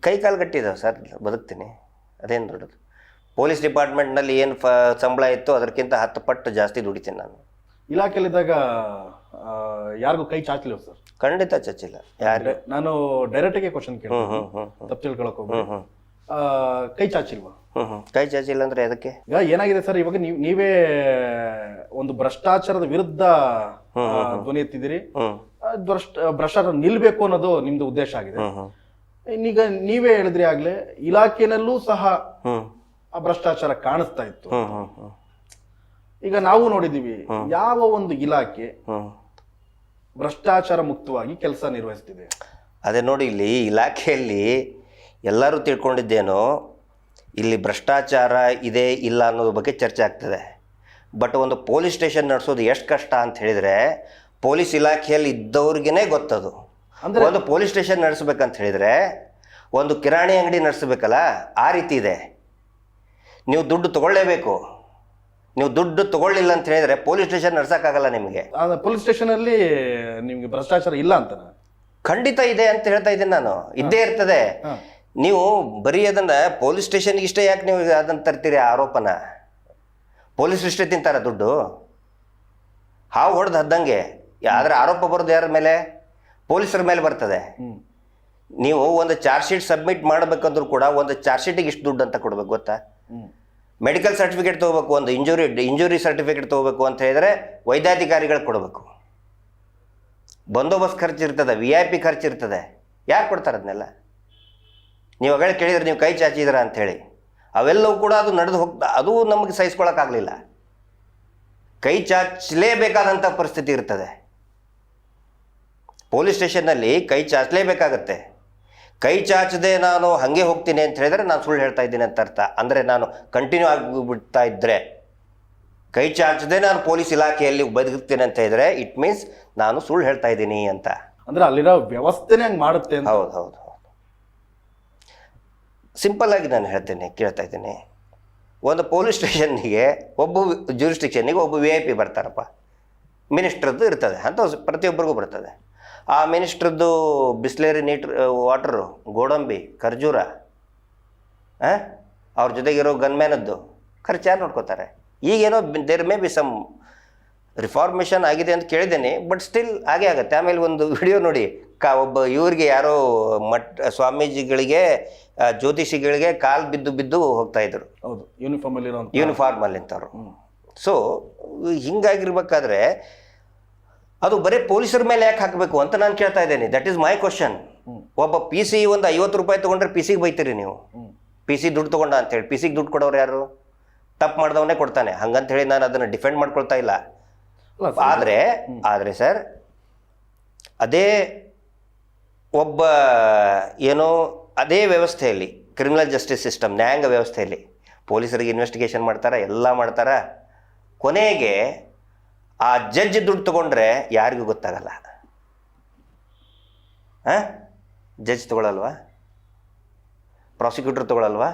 ಕೈ ಕಾಲು ಗಟ್ಟಿದ್ದಾವೆ ಸರ್, ಬದುಕ್ತೀನಿ, ಅದೇನು ದೊಡ್ಡದು. ಪೊಲೀಸ್ ಡಿಪಾರ್ಟ್ಮೆಂಟ್ನಲ್ಲಿ ಏನು ಸಂಬಳ ಇತ್ತು ಅದಕ್ಕಿಂತ 10 ಪಟ್ಟು ಜಾಸ್ತಿ ದುಡಿತೀನಿ ನಾನು. ಇಲಾಖೆಯಲ್ಲಿದ್ದಾಗ ಯಾರಿಗೂ ಕೈ ಚಾಚಲಿಲ್ಲ ಸರ್? ಖಂಡಿತ ಚಚ್ಚಿಲ್ಲ. ಯಾರು? ನಾನು ಡೈರೆಕ್ಟಾಗೆ ಕ್ವಶನ್ ಕೇಳಿ ತಪ್ಪು ತಿಳ್ಕೊಳಕ್ ಹೋಗ್ಬೋದು. ಕೈ ಚಾಚಿಲ್ವಾ? ಕೈ ಚಾಚಿಲ್ಲ ಅಂದ್ರೆ ಅದಕ್ಕೆ ಈಗ ಏನಾಗಿದೆ ಸರ್, ಇವಾಗ ನೀವೇ ಒಂದು ಭ್ರಷ್ಟಾಚಾರದ ವಿರುದ್ಧ ಧ್ವನಿ ಎತ್ತಿದ್ದೀರಿ. ಭ್ರಷ್ಟಾಚಾರ ನಿಲ್ಬೇಕು ಅನ್ನೋದು ನಿಮ್ದು ಉದ್ದೇಶ ಆಗಿದೆ. ಈಗ ನೀವೇ ಹೇಳಿದ್ರಿ ಆಗ್ಲೇ, ಇಲಾಖೆನಲ್ಲೂ ಸಹ ಆ ಭ್ರಷ್ಟಾಚಾರ ಕಾಣಿಸ್ತಾ ಇತ್ತು. ಈಗ ನಾವು ನೋಡಿದೀವಿ, ಯಾವ ಒಂದು ಇಲಾಖೆ ಭ್ರಷ್ಟಾಚಾರ ಮುಕ್ತವಾಗಿ ಕೆಲಸ ನಿರ್ವಹಿಸ್ತಿದೆ? ಅದೇ ನೋಡಿ, ಇಲ್ಲಿ ಇಲಾಖೆಯಲ್ಲಿ ಎಲ್ಲರೂ ತಿಳ್ಕೊಂಡಿದ್ದೇನೋ ಇಲ್ಲಿ ಭ್ರಷ್ಟಾಚಾರ ಇದೆ ಇಲ್ಲ ಅನ್ನೋದ್ರ ಬಗ್ಗೆ ಚರ್ಚೆ ಆಗ್ತದೆ. ಬಟ್ ಒಂದು ಪೊಲೀಸ್ ಸ್ಟೇಷನ್ ನಡೆಸೋದು ಎಷ್ಟು ಕಷ್ಟ ಅಂತ ಹೇಳಿದರೆ ಪೊಲೀಸ್ ಇಲಾಖೆಯಲ್ಲಿ ಇದ್ದವ್ರಿಗೇ ಗೊತ್ತದು. ಒಂದು ಪೊಲೀಸ್ ಸ್ಟೇಷನ್ ನಡೆಸ್ಬೇಕಂತ ಹೇಳಿದರೆ ಒಂದು ಕಿರಾಣಿ ಅಂಗಡಿ ನಡೆಸಬೇಕಲ್ಲ, ಆ ರೀತಿ ಇದೆ. ನೀವು ದುಡ್ಡು ತೊಗೊಳ್ಳೇಬೇಕು. ನೀವು ದುಡ್ಡು ತೊಗೊಳ್ಳಿಲ್ಲ ಅಂತ ಹೇಳಿದರೆ ಪೊಲೀಸ್ ಸ್ಟೇಷನ್ ನಡ್ಸೋಕ್ಕಾಗಲ್ಲ ನಿಮಗೆ. ಪೊಲೀಸ್ ಸ್ಟೇಷನಲ್ಲಿ ನಿಮಗೆ ಭ್ರಷ್ಟಾಚಾರ ಇಲ್ಲ ಅಂತ? ಖಂಡಿತ ಇದೆ ಅಂತ ಹೇಳ್ತಾ ಇದ್ದೀನಿ ನಾನು, ಇದ್ದೇ ಇರ್ತದೆ. ನೀವು ಬರೀ ಅದನ್ನು ಪೊಲೀಸ್ ಸ್ಟೇಷನ್ಗೆ ಇಷ್ಟೇ ಯಾಕೆ ನೀವು ಅದನ್ನು ತರ್ತೀರಿ ಆರೋಪನ? ಪೊಲೀಸ್ ಇಷ್ಟೇ ತಿಂತಾರೆ ದುಡ್ಡು, ಹಾವು ಹೊಡೆದು ಹದ್ದಂಗೆ. ಆದರೆ ಆರೋಪ ಬರೋದು ಯಾರ ಮೇಲೆ? ಪೊಲೀಸರ ಮೇಲೆ ಬರ್ತದೆ. ಹ್ಮ್. ನೀವು ಒಂದು ಚಾರ್ಜ್ ಶೀಟ್ ಸಬ್ಮಿಟ್ ಮಾಡಬೇಕಂದ್ರೂ ಕೂಡ ಒಂದು ಚಾರ್ಜ್ ಶೀಟಿಗೆ ಇಷ್ಟು ದುಡ್ಡು ಅಂತ ಕೊಡ್ಬೇಕು ಗೊತ್ತಾ? ಹ್ಮ್. ಮೆಡಿಕಲ್ ಸರ್ಟಿಫಿಕೇಟ್ ತೊಗೋಬೇಕು, ಒಂದು ಇಂಜುರಿ ಸರ್ಟಿಫಿಕೇಟ್ ತೊಗೋಬೇಕು ಅಂತ ಹೇಳಿದ್ರೆ ವೈದ್ಯಾಧಿಕಾರಿಗಳು ಕೊಡಬೇಕು. ಬಂದೋಬಸ್ತ್ ಖರ್ಚು ಇರ್ತದೆ, VIP ಖರ್ಚು ಇರ್ತದೆ. ಯಾರು ಕೊಡ್ತಾರೆ ಅದನ್ನೆಲ್ಲ? ನೀವು ಅಗಳ ಕೇಳಿದ್ರೆ ನೀವು ಕೈ ಚಾಚಿದ್ರ ಅಂಥೇಳಿ ಅವೆಲ್ಲವೂ ಕೂಡ ಅದು ನಡೆದು ಹೋಗ್ತಾ, ಅದು ನಮಗೆ ಸಹಿಸ್ಕೊಳಕ್ಕಾಗಲಿಲ್ಲ. ಕೈ ಚಾಚಲೇಬೇಕಾದಂಥ ಪರಿಸ್ಥಿತಿ ಇರ್ತದೆ. ಪೊಲೀಸ್ ಸ್ಟೇಷನ್ನಲ್ಲಿ ಕೈ ಚಾಚಲೇಬೇಕಾಗತ್ತೆ. ಕೈ ಚಾಚದೆ ನಾನು ಹಾಗೆ ಹೋಗ್ತೀನಿ ಅಂತ ಹೇಳಿದ್ರೆ ನಾನು ಸುಳ್ಳು ಹೇಳ್ತಾ ಇದ್ದೀನಿ ಅಂತ ಅರ್ಥ. ಅಂದರೆ ನಾನು ಕಂಟಿನ್ಯೂ ಆಗಿಬಿಡ್ತಾ ಇದ್ದರೆ, ಕೈ ಚಾಚದೆ ನಾನು ಪೊಲೀಸ್ ಇಲಾಖೆಯಲ್ಲಿ ಬದುಕ್ತೀನಿ ಅಂತ ಹೇಳಿದ್ರೆ ಇಟ್ ಮೀನ್ಸ್ ನಾನು ಸುಳ್ಳು ಹೇಳ್ತಾ ಇದ್ದೀನಿ ಅಂತ. ಅಂದ್ರೆ ಅಲ್ಲಿರೋ ವ್ಯವಸ್ಥೆನೇ ಹಂಗೆ ಮಾಡುತ್ತೆ ಅಂತ. ಹೌದು ಹೌದು ಹೌದು. ಸಿಂಪಲ್ ಆಗಿ ನಾನು ಹೇಳ್ತೇನೆ, ಕೇಳ್ತಾ ಇದ್ದೀನಿ. ಒಂದು ಪೊಲೀಸ್ ಸ್ಟೇಷನ್ನಿಗೆ ಒಬ್ಬ ಜ್ಯೂರಿಸ್ಟಿಕ್ಷನ್ನಿಗೆ ಒಬ್ಬ VIP ಬರ್ತಾರಪ್ಪ. ಮಿನಿಸ್ಟ್ರದ್ದು ಇರ್ತದೆ ಅಂತ ಪ್ರತಿಯೊಬ್ಬರಿಗೂ ಬರ್ತದೆ. ಆ ಮಿನಿಸ್ಟ್ರದ್ದು ಬಿಸ್ಲೇರಿ ವಾಟರು, ಗೋಡಂಬಿ, ಖರ್ಜೂರ, ಅವ್ರ ಜೊತೆಗಿರೋ ಗನ್ಮ್ಯಾನದ್ದು ಖರ್ಚು ಯಾರು ನೋಡ್ಕೋತಾರೆ? ಈಗೇನೋ there may be some reformation ಆಗಿದೆ ಅಂತ ಕೇಳಿದ್ದೇನೆ, ಬಟ್ ಸ್ಟಿಲ್ ಹಾಗೆ ಆಗುತ್ತೆ. ಆಮೇಲೆ ಒಂದು ವಿಡಿಯೋ ನೋಡಿ, ಒಬ್ಬ ಇವ್ರಿಗೆ ಯಾರೋ ಸ್ವಾಮೀಜಿಗಳಿಗೆ, ಜ್ಯೋತಿಷಿಗಳಿಗೆ ಕಾಲು ಬಿದ್ದು ಹೋಗ್ತಾ ಇದ್ರು. ಹೌದು, ಯೂನಿಫಾರ್ಮಲ್ಲಿ ಅಂತವ್ರು. ಸೊ ಹಿಂಗಾಗಿರ್ಬೇಕಾದ್ರೆ ಅದು ಬರೀ ಪೊಲೀಸರ ಮೇಲೆ ಯಾಕೆ ಹಾಕಬೇಕು ಅಂತ ನಾನು ಕೇಳ್ತಾ ಇದ್ದೇನೆ. That is my question. ಒಬ್ಬ PC ಒಂದು 50 ರೂಪಾಯಿ ತೊಗೊಂಡ್ರೆ PC ಗೆ ಬೈತೀರಿ ನೀವು. PC ದುಡ್ಡು ತೊಗೊಂಡ ಅಂತೇಳಿ. PC ಗೆ ದುಡ್ಡು ಕೊಡೋರು ಯಾರು? ತಪ್ಪು ಮಾಡಿದವನೇ ಕೊಡ್ತಾನೆ. ಹಂಗಂತ ಹೇಳಿ ನಾನು ಅದನ್ನು ಡಿಫೆಂಡ್ ಮಾಡ್ಕೊಳ್ತಾ ಇಲ್ಲ. ಆದರೆ ಸರ್, ಅದೇ ಒಬ್ಬ ಏನೋ ಅದೇ ವ್ಯವಸ್ಥೆಯಲ್ಲಿ, ಕ್ರಿಮಿನಲ್ ಜಸ್ಟಿಸ್ ಸಿಸ್ಟಮ್, ನ್ಯಾಯಾಂಗ ವ್ಯವಸ್ಥೆಯಲ್ಲಿ ಪೊಲೀಸರಿಗೆ ಇನ್ವೆಸ್ಟಿಗೇಷನ್ ಮಾಡ್ತಾರೆ, ಎಲ್ಲ ಮಾಡ್ತಾರೆ. ಕೊನೆಗೆ ಆ ಜಡ್ಜ್ ದುಡ್ಡು ತಗೊಂಡ್ರೆ ಯಾರಿಗೂ ಗೊತ್ತಾಗಲ್ಲ. ಜಡ್ಜ್ ತಗೊಳ್ಳಲ್ವಾ? ಪ್ರಾಸಿಕ್ಯೂಟರ್ ತಗೊಳ್ಳಲ್ವಾ?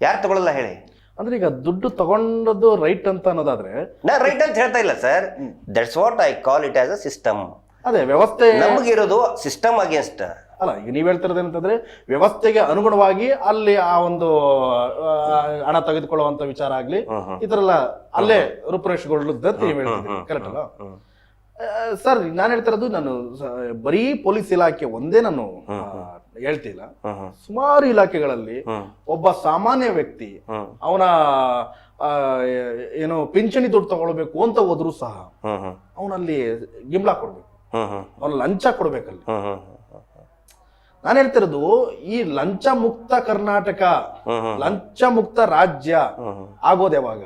ಯಾರು ತಗೊಳ್ಳಲ್ಲ ಹೇಳಿ? ಅಂದ್ರೆ ಈಗ ದುಡ್ಡು ತಗೊಂಡದ್ದು ರೈಟ್ ಅಂತ ಅನ್ನೋದಾದ್ರೆ, ನಾ ರೈಟ್ ಅಂತ ಹೇಳ್ತಾ ಇಲ್ಲ sir. That's what I call it as a system. ಅದೇ ವ್ಯವಸ್ಥೆ ನಮಗಿರೋದು ಸಿಸ್ಟಮ್ ಅಗೇನ್ಸ್ಟ್ ಅಲ್ಲ. ಈಗ ನೀವ್ ಹೇಳ್ತಿರೋದು ಏನಂತಂದ್ರೆ, ವ್ಯವಸ್ಥೆಗೆ ಅನುಗುಣವಾಗಿ ಅಲ್ಲಿ ಆ ಒಂದು ಹಣ ತೆಗೆದುಕೊಳ್ಳುವಂತ ವಿಚಾರ ಆಗ್ಲಿ, ಈ ತರ ಎಲ್ಲ ಅಲ್ಲೇ ರೂಪುರೇಷೆಗೊಳ್ಳುತ್ತೆ ಅಂತ ನೀವ್ ಹೇಳ್ತಿದ್ದೀರಿ. ಕರೆಕ್ಟ್ ಅಲ್ಲ ಸರ್? ನಾನು ಹೇಳ್ತಿರೋದು, ನಾನು ಬರೀ ಪೊಲೀಸ್ ಇಲಾಖೆ ಒಂದೇ ನಾನು ಹೇಳ್ತಿಲ್ಲ. ಸುಮಾರು ಇಲಾಖೆಗಳಲ್ಲಿ ಒಬ್ಬ ಸಾಮಾನ್ಯ ವ್ಯಕ್ತಿ ಅವನ ಏನು ಪಿಂಚಣಿ ದುಡ್ಡು ತಗೊಳ್ಬೇಕು ಅಂತ ಹೋದ್ರು ಸಹ ಅವನಲ್ಲಿ ಗಿಂಬ್ಲಾ ಕೊಡ್ಬೇಕು, ಅವನ ಲಂಚ ಕೊಡ್ಬೇಕಲ್ಲಿ. ನಾನು ಹೇಳ್ತಿರೋದು, ಈ ಲಂಚ ಮುಕ್ತ ಕರ್ನಾಟಕ, ಲಂಚ ಮುಕ್ತ ರಾಜ್ಯ ಆಗೋದು ಯಾವಾಗ?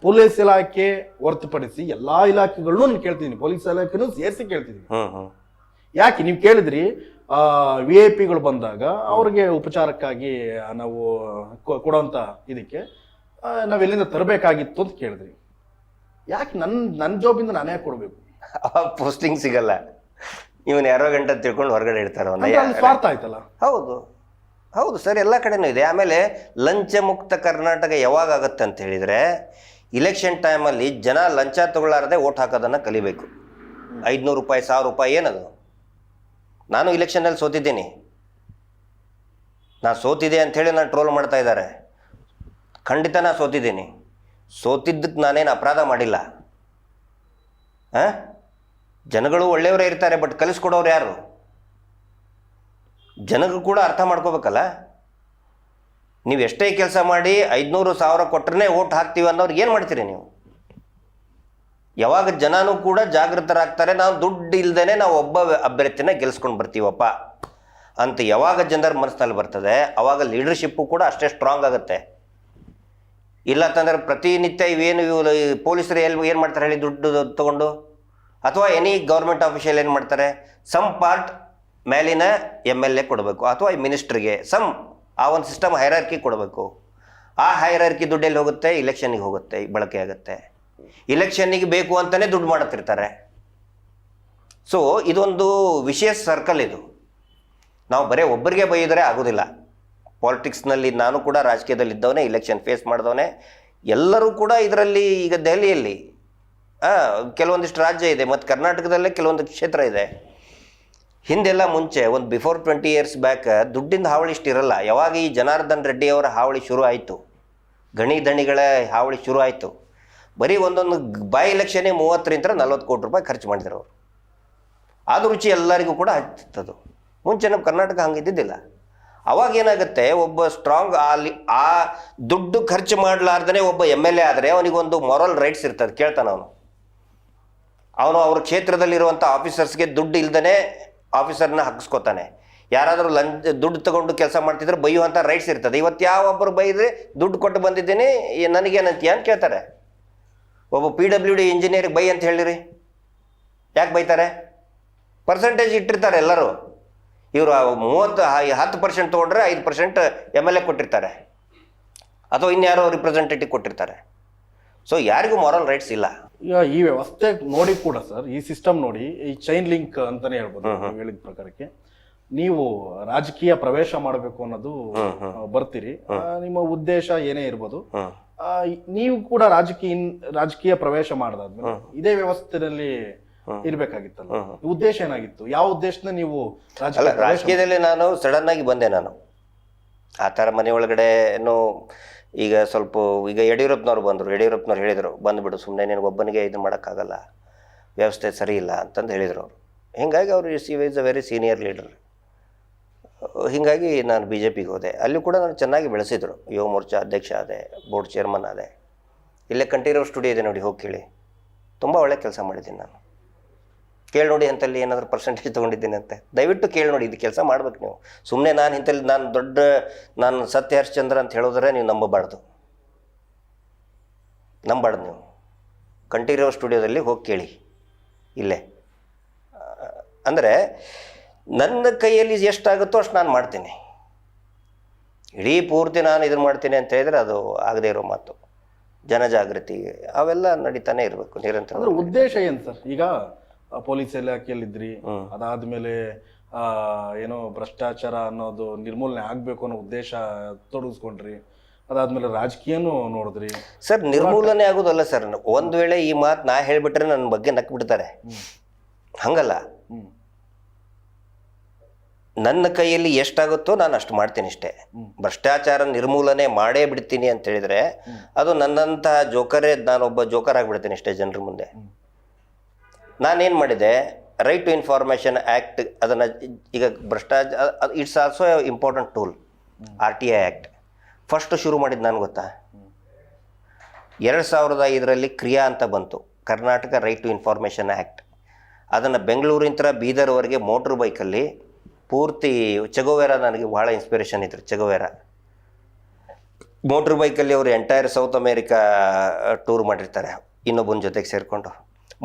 ಪೊಲೀಸ್ ಇಲಾಖೆ ಹೊರತುಪಡಿಸಿ ಎಲ್ಲಾ ಇಲಾಖೆಗಳನ್ನು ನಾನು ಕೇಳ್ತಿದ್ದೀನಿ, ಪೊಲೀಸ್ ಇಲಾಖೆನೂ ಸೇರಿಸಿ ಕೇಳ್ತಿದ್ದೀನಿ. ಯಾಕೆ ನೀವು ಕೇಳಿದ್ರಿ, VIP ಬಂದಾಗ ಅವ್ರಿಗೆ ಉಪಚಾರಕ್ಕಾಗಿ ನಾವು ಕೊಡುವಂತ ಇದಕ್ಕೆ ನಾವೆಲ್ಲಿಂದ ತರಬೇಕಾಗಿತ್ತು ಅಂತ ಕೇಳಿದ್ರಿ. ಯಾಕೆ ನನ್ನ ಜಾಬಿಂದ ನಾನೇ ಕೊಡ್ಬೇಕು? ಪೋಸ್ಟಿಂಗ್ ಸಿಗಲ್ಲ, ಇವನ್ ಯಾರೋ ಗಂಟೆ ತಿಳ್ಕೊಂಡು ಹೊರಗಡೆ ಇಡ್ತಾರ. ಸ್ವಾರ್ಥ ಆಯ್ತಲ್ಲ. ಹೌದು ಹೌದು ಸರ್, ಎಲ್ಲ ಕಡೆನೂ ಇದೆ. ಆಮೇಲೆ ಲಂಚ ಮುಕ್ತ ಕರ್ನಾಟಕ ಯಾವಾಗ ಆಗತ್ತೆ ಅಂತ ಹೇಳಿದ್ರೆ, ಇಲೆಕ್ಷನ್ ಟೈಮಲ್ಲಿ ಜನ ಲಂಚ ತಗೊಳ್ಳಾರದೆ ಓಟ್ ಹಾಕೋದನ್ನು ಕಲಿಬೇಕು. 500 ರೂಪಾಯಿ, 1000 ರೂಪಾಯಿ ಏನದು? ನಾನು ಇಲೆಕ್ಷನಲ್ಲಿ ಸೋತಿದ್ದೀನಿ, ನಾನು ಸೋತಿದೆ ಅಂಥೇಳಿ ನಾನು ಟ್ರೋಲ್ ಮಾಡ್ತಾ ಇದ್ದಾರೆ. ಖಂಡಿತ ನಾನು ಸೋತಿದ್ದೀನಿ. ಸೋತಿದ್ದಕ್ಕೆ ನಾನೇನು ಅಪರಾಧ ಮಾಡಿಲ್ಲ. ಜನಗಳು ಒಳ್ಳೆಯವರೇ ಇರ್ತಾರೆ, ಬಟ್ ಕಲಿಸ್ಕೊಡೋರು ಯಾರು? ಜನಗಳು ಕೂಡ ಅರ್ಥ ಮಾಡ್ಕೋಬೇಕಲ್ಲ. ನೀವು ಎಷ್ಟೇ ಕೆಲಸ ಮಾಡಿ 500, 1000 ಕೊಟ್ಟರೆ ಓಟ್ ಹಾಕ್ತೀವಿ ಅನ್ನೋರಿಗೆ ಏನು ಮಾಡ್ತೀರಿ ನೀವು? ಯಾವಾಗ ಜನನೂ ಕೂಡ ಜಾಗೃತರಾಗ್ತಾರೆ, ನಾವು ದುಡ್ಡು ಇಲ್ದೇನೆ ನಾವು ಒಬ್ಬ ಅಭ್ಯರ್ಥಿನ ಗೆಲ್ಸ್ಕೊಂಡು ಬರ್ತೀವಪ್ಪ ಅಂತ ಯಾವಾಗ ಜನರ ಮನಸ್ಸಿನಲ್ಲಿ ಬರ್ತದೆ, ಅವಾಗ ಲೀಡರ್ಶಿಪ್ಪು ಕೂಡ ಅಷ್ಟೇ ಸ್ಟ್ರಾಂಗ್ ಆಗುತ್ತೆ. ಇಲ್ಲ ಅಂತಂದ್ರೆ ಪ್ರತಿನಿತ್ಯ ಇವೇನು ಪೊಲೀಸರು ಏನು ಮಾಡ್ತಾರೆ ಹೇಳಿ, ದುಡ್ಡು ತಗೊಂಡು, ಅಥವಾ ಎನಿ ಗೌರ್ಮೆಂಟ್ ಆಫೀಷಿಯಲ್ ಏನು ಮಾಡ್ತಾರೆ, ಸಮ್ ಪಾರ್ಟ್ ಮೇಲಿನ MLA ಕೊಡಬೇಕು, ಅಥವಾ ಮಿನಿಸ್ಟ್ರಿಗೆ ಆ ಒಂದು ಸಿಸ್ಟಮ್ ಹೈರಾರ್ಕಿ ಕೊಡಬೇಕು. ಆ ಹೈರಾರ್ಕಿ ದುಡ್ಡೆಲ್ಲಿ ಹೋಗುತ್ತೆ? ಇಲೆಕ್ಷನ್ನಿಗೆ ಹೋಗುತ್ತೆ, ಬಳಕೆ ಆಗುತ್ತೆ. ಇಲೆಕ್ಷನ್ನಿಗೆ ಬೇಕು ಅಂತಲೇ ದುಡ್ಡು ಮಾಡುತ್ತಿರ್ತಾರೆ. ಸೊ ಇದೊಂದು ವಿಶೇಷ ಸರ್ಕಲ್. ಇದು ನಾವು ಬರೀ ಒಬ್ಬರಿಗೆ ಬೈದರೆ ಆಗೋದಿಲ್ಲ. ಪಾಲಿಟಿಕ್ಸ್ನಲ್ಲಿ ನಾನು ಕೂಡ ರಾಜಕೀಯದಲ್ಲಿ ಇದ್ದವನೇ, ಇಲೆಕ್ಷನ್ ಫೇಸ್ ಮಾಡಿದವನೇ. ಎಲ್ಲರೂ ಕೂಡ ಇದರಲ್ಲಿ, ಈಗ ದೆಹಲಿಯಲ್ಲಿ ಕೆಲವೊಂದಿಷ್ಟು ರಾಜ್ಯ ಇದೆ, ಮತ್ತು ಕರ್ನಾಟಕದಲ್ಲೇ ಕೆಲವೊಂದು ಕ್ಷೇತ್ರ ಇದೆ. ಹಿಂದೆಲ್ಲ ಮುಂಚೆ ಒಂದು ಬಿಫೋರ್ 20 years ಬ್ಯಾಕ್ ದುಡ್ಡಿಂದ ಹಾವಳಿ ಇಷ್ಟಿರಲ್ಲ. ಯಾವಾಗ ಈ ಜನಾರ್ದನ್ ರೆಡ್ಡಿ ಅವರ ಹಾವಳಿ ಶುರು ಆಯಿತು, ಗಣಿ ದಣಿಗಳ ಹಾವಳಿ ಶುರು ಆಯಿತು, ಬರೀ ಒಂದೊಂದು ಬೈ ಎಲೆಕ್ಷನ್ನೇ 30 ರಿಂದ 40 ಕೋಟಿ ರೂಪಾಯಿ ಖರ್ಚು ಮಾಡಿದ್ರು ಅವರು. ಅದು ರುಚಿ ಎಲ್ಲರಿಗೂ ಕೂಡ ಹತ್ತಿತ್ತದು. ಮುಂಚೆ ನಮ್ಮ ಕರ್ನಾಟಕ ಹಂಗಿದ್ದಿದ್ದಿಲ್ಲ. ಅವಾಗ ಏನಾಗುತ್ತೆ, ಒಬ್ಬ ಸ್ಟ್ರಾಂಗ್ ಅಲ್ಲಿ ಆ ದುಡ್ಡು ಖರ್ಚು ಮಾಡಲಾರ್ದೇ ಒಬ್ಬ MLA ಆದರೆ ಅವನಿಗೊಂದು ಮಾರಲ್ ರೈಟ್ಸ್ ಇರ್ತದೆ. ಕೇಳ್ತಾನೆ ಅವನು ಅವ್ರ ಕ್ಷೇತ್ರದಲ್ಲಿರುವಂಥ ಆಫೀಸರ್ಸ್ಗೆ ದುಡ್ಡು ಇಲ್ದೇ ಆಫೀಸರ್ನ ಹಾಕಿಸ್ಕೊತಾನೆ. ಯಾರಾದರೂ ದುಡ್ಡು ತಗೊಂಡು ಕೆಲಸ ಮಾಡ್ತಿದ್ರೆ ಬೈಯುವಂಥ ರೈಟ್ಸ್ ಇರ್ತದೆ. ಇವತ್ತು ಯಾವೊಬ್ಬರು ಬೈದ್ರೆ ದುಡ್ಡು ಕೊಟ್ಟು ಬಂದಿದ್ದೀನಿ ನನಗೇನಂತೀಯ ಅಂತ ಕೇಳ್ತಾರೆ. ಒಬ್ಬ PWD ಇಂಜಿನಿಯರಿಗೆ ಬೈ ಅಂತ ಹೇಳಿರಿ, ಯಾಕೆ ಬೈತಾರೆ? ಪರ್ಸೆಂಟೇಜ್ ಇಟ್ಟಿರ್ತಾರೆ ಎಲ್ಲರೂ. ಇವರು 10% ತೊಗೊಂಡ್ರೆ 5% MLA ಕೊಟ್ಟಿರ್ತಾರೆ, ಅಥವಾ ಇನ್ಯಾರೋ ರಿಪ್ರೆಸೆಂಟೇಟಿವ್ ಕೊಟ್ಟಿರ್ತಾರೆ. ಸೊ ಯಾರಿಗೂ ಮಾರಲ್ ರೈಟ್ಸ್ ಇಲ್ಲ. ಈಗ ಈ ವ್ಯವಸ್ಥೆ ನೋಡಿ ಕೂಡ ಸರ್, ಈ ಸಿಸ್ಟಮ್ ನೋಡಿ, ಈ ಚೈನ್ ಲಿಂಕ್ ಅಂತಾನೆ ಹೇಳ್ಬೋದು. ನೀವು ಹೇಳಿದ ಪ್ರಕಾರಕ್ಕೆ ನೀವು ರಾಜಕೀಯ ಪ್ರವೇಶ ಮಾಡಬೇಕು ಅನ್ನೋದು ಬರ್ತೀರಿ, ನಿಮ್ಮ ಉದ್ದೇಶ ಏನೇ ಇರ್ಬೋದು, ನೀವು ಕೂಡ ರಾಜಕೀಯ ಪ್ರವೇಶ ಮಾಡದಾದ್ಮೇಲೆ ಇದೇ ವ್ಯವಸ್ಥೆಯಲ್ಲಿ ಇರ್ಬೇಕಾಗಿತ್ತಲ್ಲ, ಉದ್ದೇಶ ಏನಾಗಿತ್ತು? ಯಾವ ಉದ್ದೇಶನ ನೀವು ರಾಜಕೀಯದಲ್ಲಿ ನಾನು ಸಡನ್ ಆಗಿ ಬಂದೆ. ನಾನು ಆ ಥರ ಮನೆ ಒಳಗಡೆ ಈಗ ಸ್ವಲ್ಪ ಈಗ ಯಡಿಯೂರಪ್ಪನವ್ರು ಬಂದರು. ಯಡಿಯೂರಪ್ಪನವ್ರು ಹೇಳಿದರು, ಬಂದುಬಿಡು ಸುಮ್ಮನೆ ನಿನಗೆ ಒಬ್ಬನಿಗೆ ಇದು ಮಾಡೋಕ್ಕಾಗಲ್ಲ, ವ್ಯವಸ್ಥೆ ಸರಿ ಇಲ್ಲ ಅಂತಂದು ಹೇಳಿದರು ಅವರು. ಹೀಗಾಗಿ ಅವರು is a very senior leader. ಹೀಗಾಗಿ ನಾನು BJPಗೆ ಹೋದೆ. ಅಲ್ಲಿ ಕೂಡ ನಾನು ಚೆನ್ನಾಗಿ ಬೆಳೆಸಿದರು. ಯುವ ಮೋರ್ಚಾ ಅಧ್ಯಕ್ಷ ಆದೆ, ಬೋರ್ಡ್ ಚೇರ್ಮನ್ ಆದೆ. ಇಲ್ಲೇ ಕಂಠೀರವ ಸ್ಟುಡಿಯೋ ಇದೆ ನೋಡಿ, ಹೋಗಿ ಕೇಳಿ. ತುಂಬ ಒಳ್ಳೆ ಕೆಲಸ ಮಾಡಿದ್ದೀನಿ ನಾನು. ಕೇಳಿ ನೋಡಿ ಅಂತಲ್ಲಿ ಏನಾದರೂ ಪರ್ಸೆಂಟೇಜ್ ತೊಗೊಂಡಿದ್ದೀನಿ ಅಂತ ದಯವಿಟ್ಟು ಕೇಳಿ ನೋಡಿ. ಇದು ಕೆಲಸ ಮಾಡ್ಬೇಕು ನೀವು. ಸುಮ್ಮನೆ ನಾನು ಇಂಥಲ್ಲಿ ನಾನು ಸತ್ಯ ಹರಿಶ್ಚಂದ್ರ ಅಂತ ಹೇಳಿದ್ರೆ ನೀವು ನಂಬಬಾರ್ದು ನೀವು. ಕಂಠೀರವ ಸ್ಟುಡಿಯೋದಲ್ಲಿ ಹೋಗಿ ಕೇಳಿ ಇಲ್ಲೇ. ಅಂದರೆ ನನ್ನ ಕೈಯಲ್ಲಿ ಎಷ್ಟಾಗುತ್ತೋ ಅಷ್ಟು ನಾನು ಮಾಡ್ತೀನಿ. ಇಡೀ ಪೂರ್ತಿ ನಾನು ಇದನ್ನು ಮಾಡ್ತೀನಿ ಅಂತ ಹೇಳಿದ್ರೆ ಅದು ಆಗದೇ ಇರೋ ಮಾತು. ಜನಜಾಗೃತಿ ಅವೆಲ್ಲ ನಡೀತಾನೆ ಇರಬೇಕು ನಿರಂತರ. ಉದ್ದೇಶ ಏನು ಸರ್? ಈಗ ಪೊಲೀಸ್ ಇಲಾಖೆಯಲ್ಲಿದ್ರಿ, ಅದಾದ್ಮೇಲೆ ಏನೋ ಭ್ರಷ್ಟಾಚಾರ ಅನ್ನೋದು ನಿರ್ಮೂಲನೆ ಆಗ್ಬೇಕು ಅನ್ನೋ ಉದ್ದೇಶ ತೊಡಗಿಸ್ಕೊಂಡ್ರಿ, ಅದಾದ್ಮೇಲೆ ರಾಜಕೀಯನೂ ನೋಡಿದ್ರಿ. ಸರ್ ನಿರ್ಮೂಲನೆ ಆಗೋದಲ್ಲ ಸರ್. ಒಂದು ವೇಳೆ ಈ ಮಾತು ನಾ ಹೇಳ್ಬಿಟ್ರೆ ನನ್ನ ಬಗ್ಗೆ ನಕ್ ಬಿಡ್ತಾರೆ. ಹಂಗಲ್ಲ, ನನ್ನ ಕೈಯಲ್ಲಿ ಎಷ್ಟಾಗುತ್ತೋ ನಾನು ಅಷ್ಟು ಮಾಡ್ತೀನಿ ಅಷ್ಟೇ. ಭ್ರಷ್ಟಾಚಾರ ನಿರ್ಮೂಲನೆ ಮಾಡೇ ಬಿಡ್ತೀನಿ ಅಂತ ಹೇಳಿದ್ರೆ ಅದು ನನ್ನಂತಹ ಜೋಕರೇ, ನಾನೊಬ್ಬ ಜೋಕರ್ ಆಗಿಬಿಡ್ತೀನಿ ಅಷ್ಟೇ ಜನರ ಮುಂದೆ. ನಾನೇನು ಮಾಡಿದೆ, ರೈಟ್ ಟು ಇನ್ಫಾರ್ಮೇಷನ್ ಆ್ಯಕ್ಟ್, ಅದನ್ನು ಈಗ ಭ್ರಷ್ಟಾಚಾರ it's also important tool. RTI act first ಶುರು ಮಾಡಿದ್ದು ನಾನು ಗೊತ್ತಾ? 2005 ಕ್ರಿಯಾ ಅಂತ ಬಂತು, Karnataka right to information act. ಅದನ್ನು ಬೆಂಗಳೂರಿನ ಬೀದರ್ವರೆಗೆ ಮೋಟ್ರ್ ಬೈಕಲ್ಲಿ ಪೂರ್ತಿ ಚೆಗೋವೆರಾ ನನಗೆ ಭಾಳ ಇನ್ಸ್ಪಿರೇಷನ್ ಇದ್ರು. ಚೆಗೋವೆರಾ ಮೋಟ್ರ್ ಬೈಕಲ್ಲಿ ಅವರು ಎಂಟೈರ್ ಸೌತ್ ಅಮೇರಿಕಾ ಟೂರ್ ಮಾಡಿರ್ತಾರೆ ಇನ್ನೊಬ್ಬನ ಜೊತೆಗೆ ಸೇರಿಕೊಂಡು.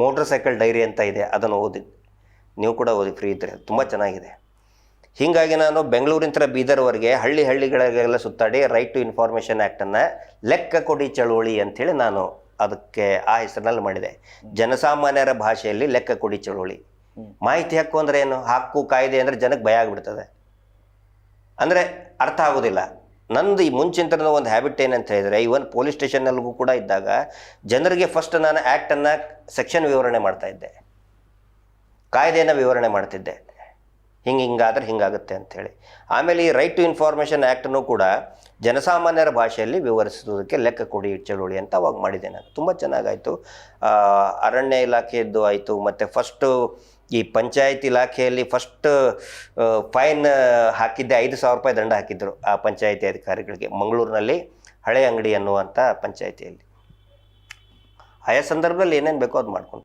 ಮೋಟ್ರ್ ಸೈಕಲ್ ಡೈರಿ ಅಂತ ಇದೆ, ಅದನ್ನು ಓದಿ, ನೀವು ಕೂಡ ಓದಿ, ಫ್ರೀ ಇದ್ದರೆ ತುಂಬ ಚೆನ್ನಾಗಿದೆ. ಹೀಗಾಗಿ ನಾನು ಬೆಂಗಳೂರಿನ ಬೀದರ್ವರೆಗೆ ಹಳ್ಳಿಗಳಿಗೆಲ್ಲ ಸುತ್ತಾಡಿ ರೈಟ್ ಟು ಇನ್ಫಾರ್ಮೇಷನ್ ಆ್ಯಕ್ಟನ್ನು ಲೆಕ್ಕ ಕೊಡಿ ಚಳುವಳಿ ಅಂಥೇಳಿ ನಾನು ಅದಕ್ಕೆ ಆ ಹೆಸರಿನಲ್ಲಿ ಮಾಡಿದೆ. ಜನಸಾಮಾನ್ಯರ ಭಾಷೆಯಲ್ಲಿ ಲೆಕ್ಕ ಕೊಡಿ ಚಳುವಳಿ. ಮಾಹಿತಿ ಹಕ್ಕು ಅಂದರೆ ಏನು? ಹಕ್ಕು ಕಾಯ್ದೆ ಅಂದರೆ ಜನಕ್ಕೆ ಭಯ ಆಗಿಬಿಡ್ತದೆ, ಅಂದರೆ ಅರ್ಥ ಆಗೋದಿಲ್ಲ. ನಂದು ಈ ಮುಂಚಿನ ಒಂದು ಹ್ಯಾಬಿಟ್ ಏನಂತ ಹೇಳಿದರೆ, ಇವನ್ ಪೊಲೀಸ್ ಸ್ಟೇಷನ್ನಲ್ಲಿಗೂ ಕೂಡ ಇದ್ದಾಗ ಜನರಿಗೆ ಫಸ್ಟ್ ನಾನು ಆ್ಯಕ್ಟನ್ನು ಸೆಕ್ಷನ್ ವಿವರಣೆ ಮಾಡ್ತಾಯಿದ್ದೆ, ಕಾಯ್ದೆಯನ್ನು ವಿವರಣೆ ಮಾಡ್ತಿದ್ದೆ, ಹಿಂಗಾದ್ರೆ ಹಿಂಗಾಗುತ್ತೆ ಅಂಥೇಳಿ. ಆಮೇಲೆ ಈ ರೈಟ್ ಟು ಇನ್ಫಾರ್ಮೇಷನ್ ಆ್ಯಕ್ಟನ್ನು ಕೂಡ ಜನಸಾಮಾನ್ಯರ ಭಾಷೆಯಲ್ಲಿ ವಿವರಿಸೋದಕ್ಕೆ ಲೆಕ್ಕ ಕೊಡಿ ಚಳುವಳಿ ಅಂತ ಅವಾಗ ಮಾಡಿದೆ ನಾನು. ತುಂಬ ಚೆನ್ನಾಗಾಯಿತು. ಅರಣ್ಯ ಇಲಾಖೆಯದ್ದು ಆಯಿತು, ಮತ್ತು ಫಸ್ಟು ಈ ಪಂಚಾಯತ್ ಇಲಾಖೆಯಲ್ಲಿ ಫಸ್ಟ್ ಫೈನ್ ಹಾಕಿದ್ದೆ, 5,000 ರೂಪಾಯಿ ದಂಡ ಹಾಕಿದ್ರು ಆ ಪಂಚಾಯತಿ ಅಧಿಕಾರಿಗಳಿಗೆ, ಮಂಗಳೂರಿನಲ್ಲಿ ಹಳೆ ಅಂಗಡಿ ಅನ್ನುವಂಥ ಪಂಚಾಯತಿಯಲ್ಲಿ. ಆಯಾ ಸಂದರ್ಭದಲ್ಲಿ ಏನೇನು ಬೇಕೋ ಅದು ಮಾಡ್ಕೊಂಡು